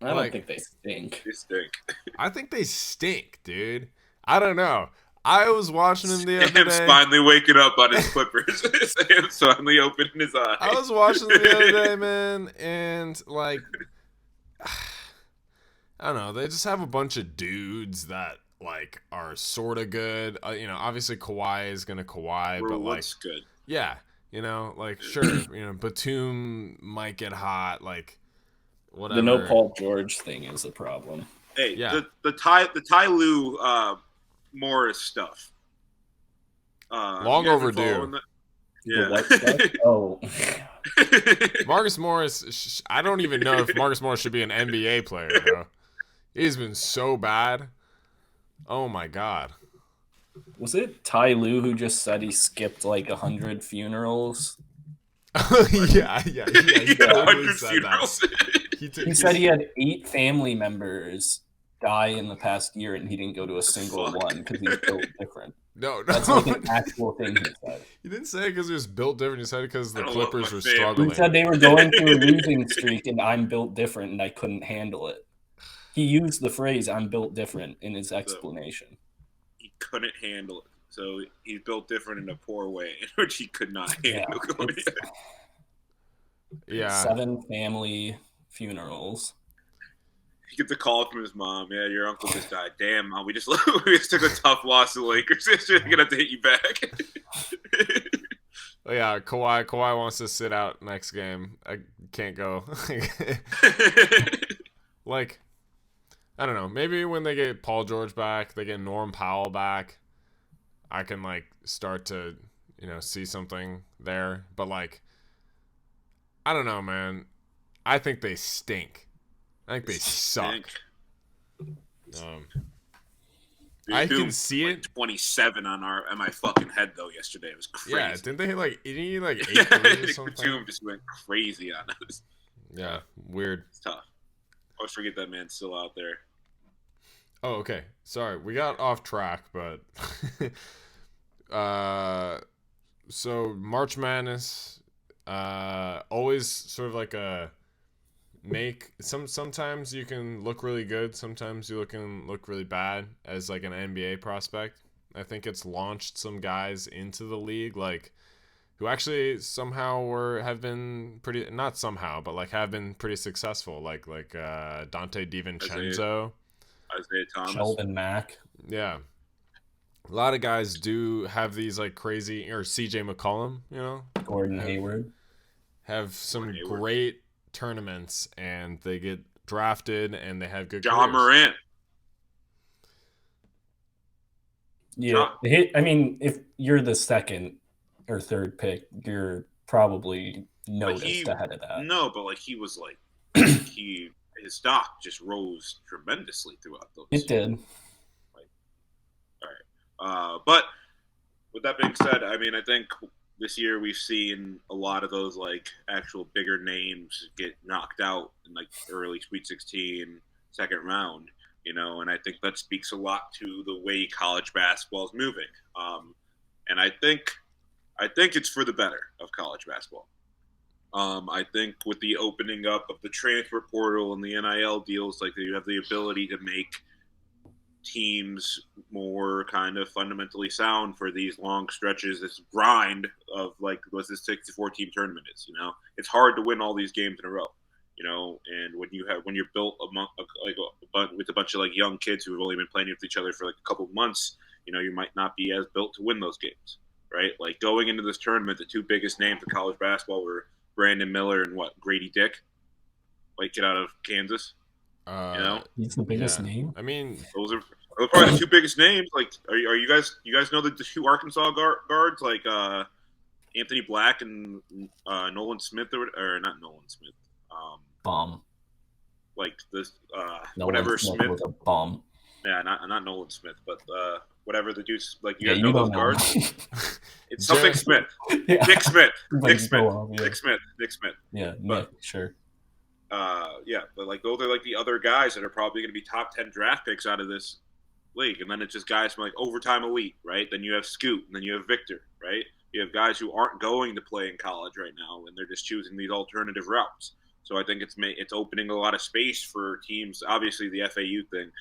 I don't think they stink. They stink. I think they stink, dude. I don't know. I was watching them the other day. Sam's finally waking up on his Clippers. Sam's finally opening his eyes. I was watching them the other day, man, and like, I don't know. They just have a bunch of dudes that like are sort of good. Obviously Kawhi is gonna Kawhi, but like, good. Yeah, like sure, Batum might get hot, like. Whatever. The no Paul George thing is a problem. Hey, the Ty Lue Morris stuff. Long overdue. Oh. Marcus Morris. I don't even know if Marcus Morris should be an NBA player, bro. He's been so bad. Oh my god. Was it Ty Lue who just said he skipped like 100 funerals? Yeah. He totally said that. He said he had 8 family members die in the past year, and he didn't go to a single one because he's built different. No, that's like an actual thing he said. He didn't say it because he was built different. He said it because the Clippers were struggling. He said they were going through a losing streak, and I'm built different, and I couldn't handle it. He used the phrase "I'm built different" in his explanation. He couldn't handle it, so he's built different in a poor way, in which he could not handle. Yeah. 7 family funerals. He gets a call from his mom. Yeah, your uncle just died. Damn, Mom, we just took a tough loss to the Lakers. They're gonna have to hit you back. Oh yeah, Kawhi wants to sit out next game. I can't go. Like, I don't know. Maybe when they get Paul George back, they get Norm Powell back, I can like start to see something there. But like, I don't know, man. I think they stink. I think they suck. I can see it. 27 on my fucking head though yesterday. It was crazy. Yeah, didn't they like 8 threes or something? Batum just went crazy on us. Yeah, weird. It's tough. Always forget that man's still out there. Oh, okay. Sorry, we got off track, but so March Madness, always sort of like a sometimes you can look really good, sometimes you can look really bad as like an NBA prospect. I think it's launched some guys into the league like who actually somehow have been pretty, not somehow, but like have been pretty successful, like Dante DiVincenzo, Isaiah Thomas, Sheldon Mack. Yeah, a lot of guys do have these like crazy, or CJ McCollum, Gordon Hayward have some great tournaments, and they get drafted and they have good John careers. Morant. Yeah, I mean, if you're the second or third pick, you're probably noticed ahead of that. No, but like he was like his stock just rose tremendously throughout those. It did. Like, all right, but with that being said, I mean, I think this year we've seen a lot of those like actual bigger names get knocked out in like early Sweet 16, second round. And I think that speaks a lot to the way college basketball is moving. And I think it's for the better of college basketball. I think with the opening up of the transfer portal and the NIL deals, like you have the ability to make teams more kind of fundamentally sound for these long stretches, this grind of like what this 64 team tournament is. It's hard to win all these games in a row. And when you're built with a bunch of like young kids who have only been playing with each other for like a couple of months, you might not be as built to win those games, right? Like going into this tournament, the two biggest names in college basketball were Brandon Miller and Grady Dick, like get out of Kansas. He's the biggest name. I mean, those are probably the two biggest names. Like, are you guys know the two Arkansas guards like Anthony Black and Nolan Smith or not Nolan Smith. Bomb. Like this, whatever Smith. Was a bomb. Yeah, not Nolan Smith, but whatever the dudes like. You guys know those guards? It's something Smith. Yeah. Nick Smith. Nick Smith. Yeah, Nick, sure. Yeah, but like those are like the other guys that are probably going to be top 10 draft picks out of this league, and then it's just guys from like overtime elite, right? Then you have Scoot, and then you have Victor, right? You have guys who aren't going to play in college right now, and they're just choosing these alternative routes. So I think it's opening a lot of space for teams. Obviously, the FAU thing,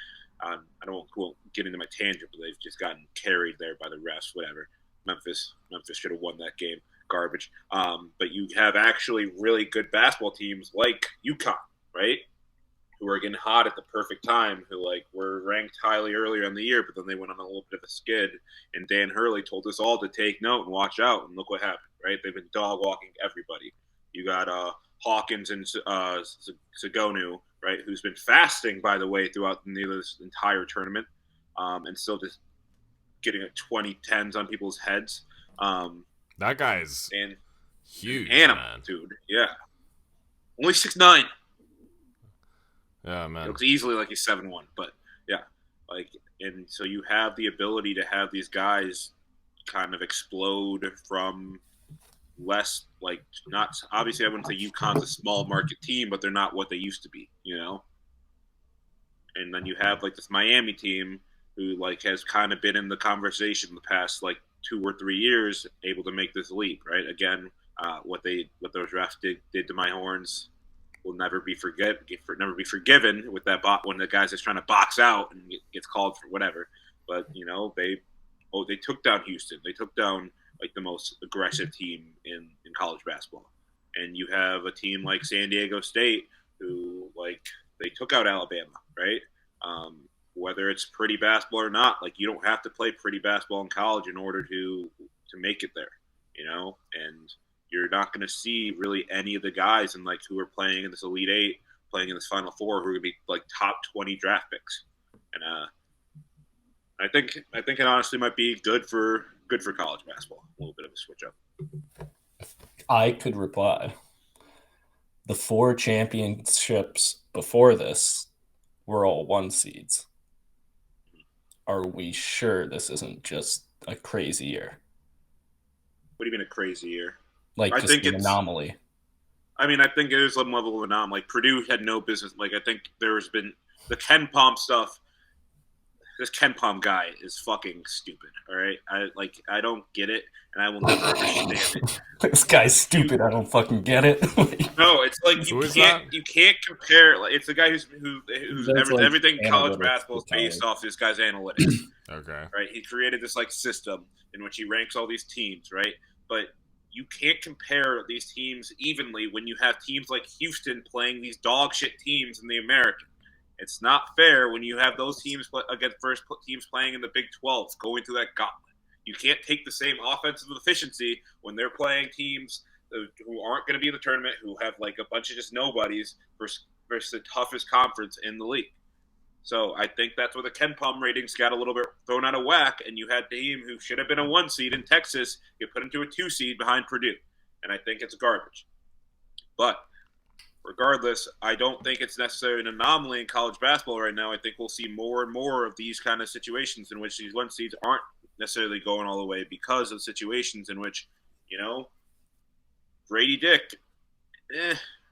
I don't get into my tangent, but they've just gotten carried there by the refs. Whatever. Memphis should have won that game. Garbage. But you have actually really good basketball teams like UConn, right? Who are getting hot at the perfect time. Who like were ranked highly earlier in the year, but then they went on a little bit of a skid. And Dan Hurley told us all to take note and watch out. And look what happened, right? They've been dog walking everybody. You got Hawkins and Sagonu, right, who's been fasting, by the way, throughout this entire tournament, and still just getting 20-10s on people's heads. That guy's huge, animal, man. Dude. Yeah, only 6'9". Yeah, man. It looks easily like he's 7'1", but yeah, like, and so you have the ability to have these guys kind of explode from less, like, not obviously I wouldn't say UConn's a small market team, but they're not what they used to be, And then you have like this Miami team who like has kind of been in the conversation the past like 2 or 3 years, able to make this leap, right? Again, what those refs did to my Horns will never be forgiven with that when the guy's just trying to box out and gets called for whatever. But they took down Houston. They took down like the most aggressive team in college basketball. And you have a team like San Diego State who like they took out Alabama, right? Whether it's pretty basketball or not, like you don't have to play pretty basketball in college in order to make it there, and you're not going to see really any of the guys like who are playing in this Elite Eight, playing in this Final Four, who are going to be like top 20 draft picks. And I think it honestly might be good for college basketball. A little bit of a switch up. I could reply. The 4 championships before this were all 1 seeds. Are we sure this isn't just a crazy year? What do you mean a crazy year? Like I just think an anomaly. I mean, I think it is some level of anomaly. Like Purdue had no business. Like I think there's been the Ken Palm stuff. this Ken Palm guy is fucking stupid. All right, I don't get it, and I will never understand it. This guy's stupid. I don't fucking get it. No, it's like Who is you can't compare. Like, it's the guy who's everything college analytics basketball is for based college. off this guy's analytics. Okay. Right, he created this like system in which he ranks all these teams. Right, but you can't compare these teams evenly when you have teams like Houston playing these dog shit teams in the American. It's not fair when you have those teams against first teams playing in the Big 12 going through that gauntlet. You can't take the same offensive efficiency when they're playing teams who aren't going to be in the tournament, who have like a bunch of just nobodies versus the toughest conference in the league. So I think that's where the Ken Palm ratings got a little bit thrown out of whack, and you had a team who should have been a 1 seed in Texas get put into a 2 seed behind Purdue. And I think it's garbage. But regardless, I don't think it's necessarily an anomaly in college basketball right now. I think we'll see more and more of these kind of situations in which these 1 seeds aren't necessarily going all the way because of situations in which, Grady Dick,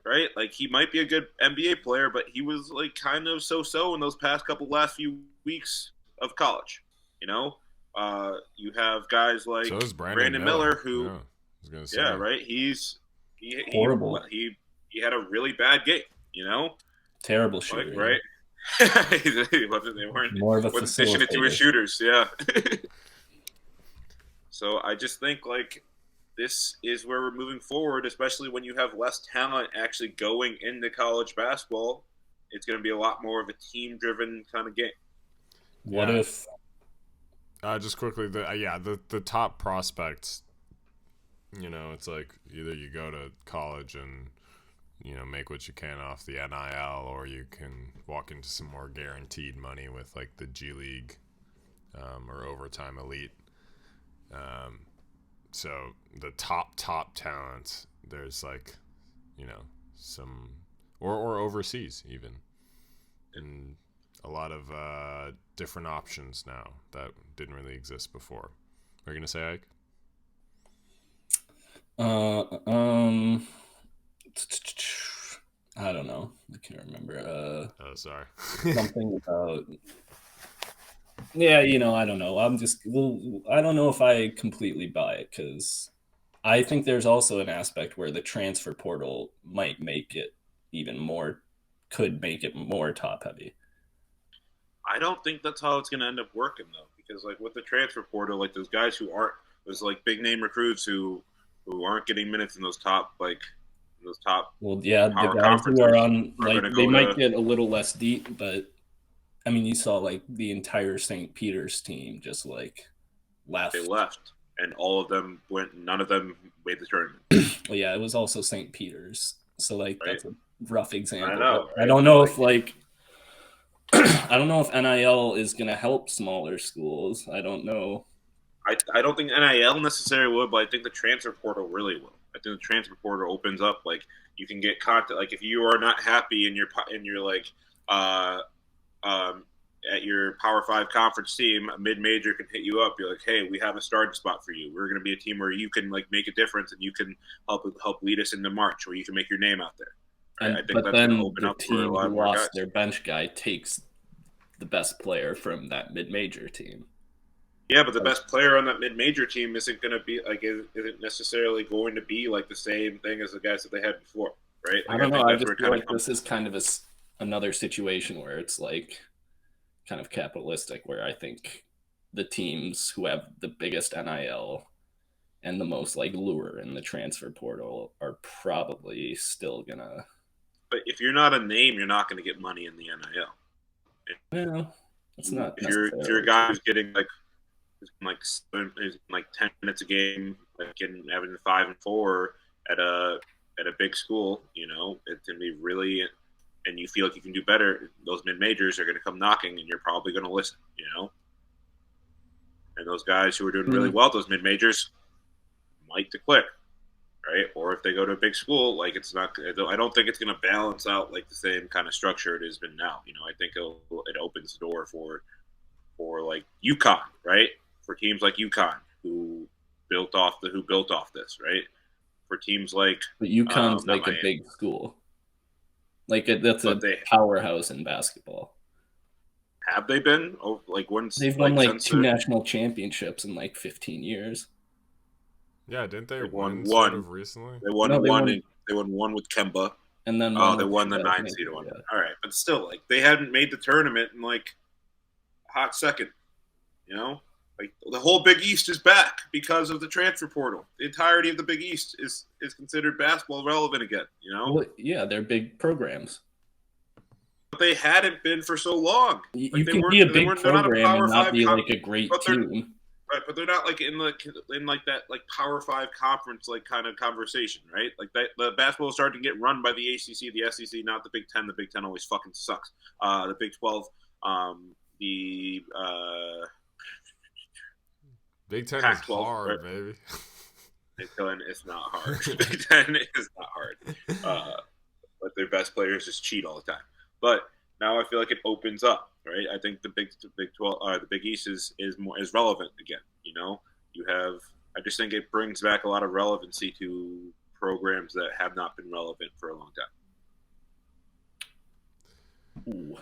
right? Like, he might be a good NBA player, but he was like kind of so-so in those last few weeks of college. You have guys like So is Brandon Miller, who, yeah, I was gonna say. right, he Horrible. He had a really bad game. Terrible shooter. Like, right? They weren't More of a dishing it to his facilitator. shooters. Yeah. So I just think like this is where we're moving forward, especially when you have less talent actually going into college basketball. It's going to be a lot more of a team-driven kind of game. What Yeah. if Just quickly, the top prospects, it's like either you go to college and make what you can off the NIL, or you can walk into some more guaranteed money with like the G League or overtime elite. So the top talents, there's like, some or overseas even, and a lot of different options now that didn't really exist before. Are you gonna say, Ike? I don't know. I can't remember. Oh, sorry. Something about. Yeah, I don't know. I don't know if I completely buy it, because I think there's also an aspect where the transfer portal might make it could make it more top heavy. I don't think that's how it's going to end up working, though, because like with the transfer portal, like those guys who aren't, those like big name recruits who aren't getting minutes in those top. Well, yeah, the power guys who are on, are like, gonna they go might to- get a little less deep, but I mean, you saw like the entire St. Peter's team just like left. They left, and all of them went. None of them made the tournament. Well, yeah, it was also St. Peter's, so like Right. that's a rough example. I know, I right? don't know if like I don't know if NIL is going to help smaller schools. I don't know. I don't think NIL necessarily would, but I think the transfer portal really will. I think the transfer portal opens up, like, you can get content. Like, if you are not happy in your like at your Power 5 conference team, a mid-major can hit you up. You're like, hey, we have a starting spot for you. We're going to be a team where you can like make a difference, and you can help lead us into March, where you can make your name out there. And, I think but that's then going to open the up for a team lot who more guys. lost their bench guy takes the best player from that mid-major team. Yeah, but the best player on that mid-major team isn't going to be like isn't necessarily going to be like the same thing as the guys that they had before, right? Like, I don't know. think I that's just where it feel kinda like this is kind of another situation where it's like kind of capitalistic, where I think the teams who have the biggest NIL and the most like lure in the transfer portal are probably still gonna. But if you're not a name, you're not going to get money in the NIL. Yeah, it's not. If you're a guy who's getting like 10 minutes a game, like having 5 and 4 at a big school, it's gonna be really, and you feel like you can do better. Those mid majors are going to come knocking, and you're probably going to listen, And those guys who are doing really well, those mid majors, might declare, right? Or if they go to a big school, like it's not. I don't think it's going to balance out like the same kind of structure it has been now. I think it opens the door for like UConn, right? For teams like UConn who built off this, right? For teams like but UConn's not like a Miami. big school, like that's But a powerhouse in basketball. Have they been? Oh, like once They've won since two national championships in 15 years. Yeah, didn't they won win sort one of recently? They won one. They won one with Kemba. And then they won the 9 seed one. Yeah. All right, but still, they hadn't made the tournament in a hot second. The whole Big East is back because of the transfer portal. The entirety of the Big East is considered basketball relevant again. Well, yeah, they're big programs. But they hadn't been for so long. You can be a big program and not be a great team. Right, but they're not in that Power 5 conference kind of conversation, right? The basketball is starting to get run by the ACC, the SEC, not the Big Ten. The Big Ten always fucking sucks. The Big 12, the Big Ten Pac-12, is hard, right? baby. Big Ten is not hard. Big Ten is not hard. But their best players just cheat all the time. But now I feel like it opens up, right? I think the Big 12, the Big East is relevant again. I just think it brings back a lot of relevancy to programs that have not been relevant for a long time. Ooh.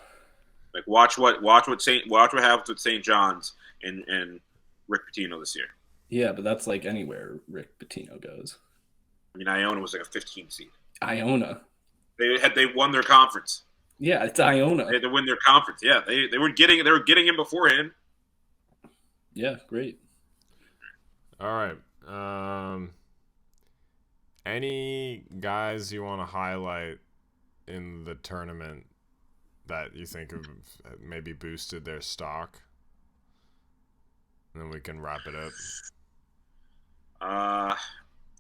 Watch what happens with St. John's and Rick Pitino this year. Yeah, but that's anywhere Rick Pitino goes. I mean, Iona was a 15 seed. Iona. They won their conference. Yeah, it's Iona. They had to win their conference. Yeah, they were getting him beforehand. Yeah, great. All right. Any guys you want to highlight in the tournament that you think have maybe boosted their stock? And then we can wrap it up.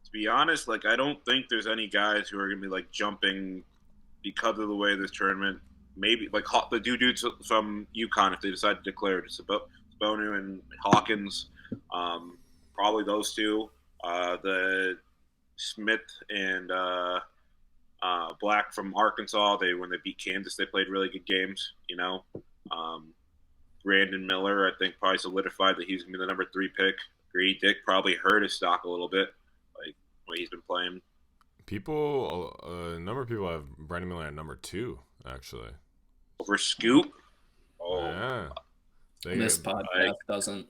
To be honest, I don't think there's any guys who are gonna be jumping because of the way this tournament. Maybe the dudes from UConn if they decide to declare it. Sabonu and Hawkins, probably those two. The Smith and Black from Arkansas. When they beat Kansas, they played really good games. Brandon Miller, I think, probably solidified that he's gonna be the number 3 pick. Grady Dick probably hurt his stock a little bit, when he's been playing. A number of people have Brandon Miller at number 2, actually. Over Scoop? Oh. Yeah. This podcast doesn't.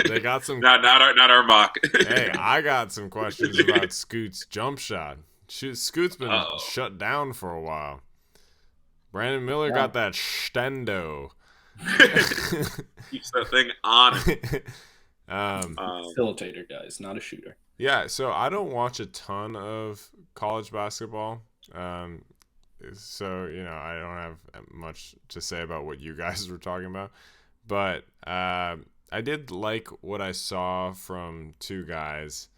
They got some... Not our mock. Hey, I got some questions about Scoot's jump shot. Scoot's been shut down for a while. Brandon Miller got that stendo. Keeps that thing on. Facilitator, guys, not a shooter. Yeah, so I don't watch a ton of college basketball. So, I don't have much to say about what you guys were talking about. But I did like what I saw from 2 guys,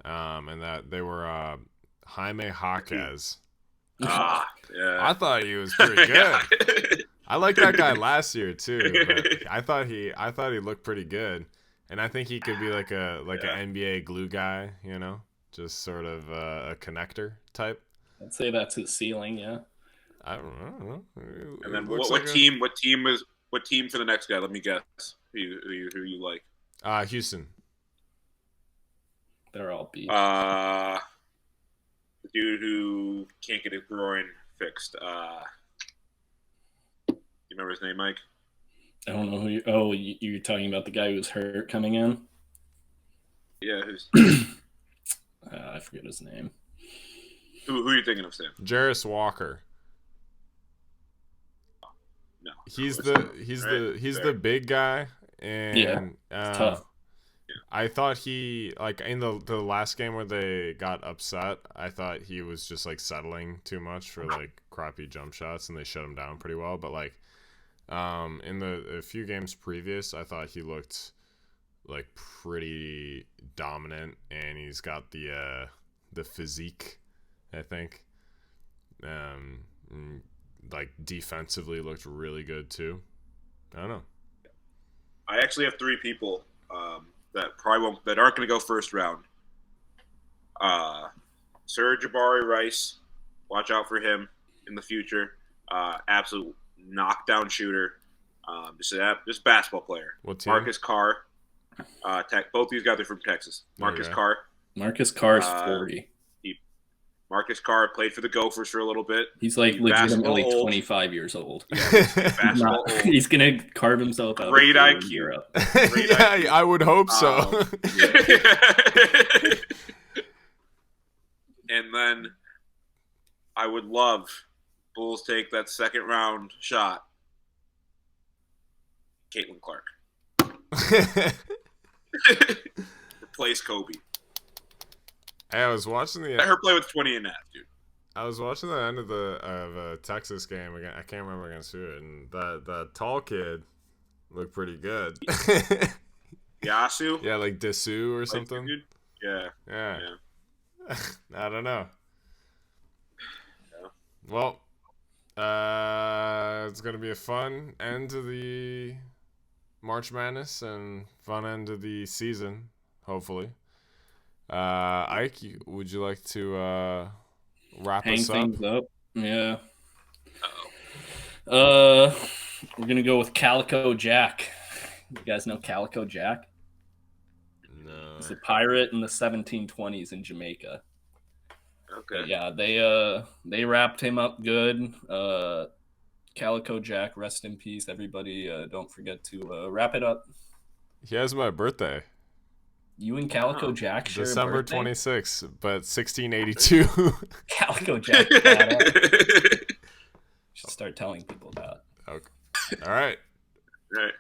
and that they were Jaime Jaquez. Yeah. I thought he was pretty good. I liked that guy last year too, but I thought he looked pretty good. And I think he could be an NBA glue guy, just sort of a connector type. I'd say that's his ceiling, yeah. I don't know. And then what team for the next guy? Let me guess. Who you like? Houston. They're all beat. The dude who can't get his groin fixed. You remember his name, Mike? I don't know who you're talking about the guy who was hurt coming in? Yeah, who's... I forget his name. Who are you thinking of, Sam? Jarris Walker. No. He's the big guy, and tough. I thought he in the last game where they got upset, I thought he was just settling too much for crappy jump shots, and they shut him down pretty well. But in a few games previous, I thought he looked pretty dominant, and he's got the physique, I think. Defensively looked really good too. I don't know. I actually have 3 people that aren't going to go first round. Sir Jabari Rice, watch out for him in the future. Absolute knockdown shooter. Just basketball player. What team? Marcus Carr. Both these guys are from Texas. Marcus Carr. Marcus Carr's 40. Marcus Carr played for the Gophers for a little bit. He's like legitimately 25 years old. Yeah, he's gonna carve himself out. Great IQ. Great IQ. I would hope so. And then I would love Bulls take that second round shot. Caitlin Clark. Replace Kobe. Hey, I was watching Let her play with 20 and a half, dude. I was watching the end of a Texas game again. I can't remember against who, and that tall kid looked pretty good. Yasu? Yeah, like Dessou or something. Dude? Yeah. I don't know. Yeah. Well, it's gonna be a fun end to the March Madness and fun end to the season, hopefully. Ike, would you like to wrap us up? Hang things up. Yeah. We're gonna go with Calico Jack. You guys know Calico Jack? No. He's a pirate in the 1720s in Jamaica. Okay. But yeah, they wrapped him up good. Calico Jack, rest in peace, everybody. Don't forget to wrap it up. He has my birthday. You and Calico Jack share December a birthday? 26th, but 1682. Calico Jack. Should start telling people that. Okay. All right. All right.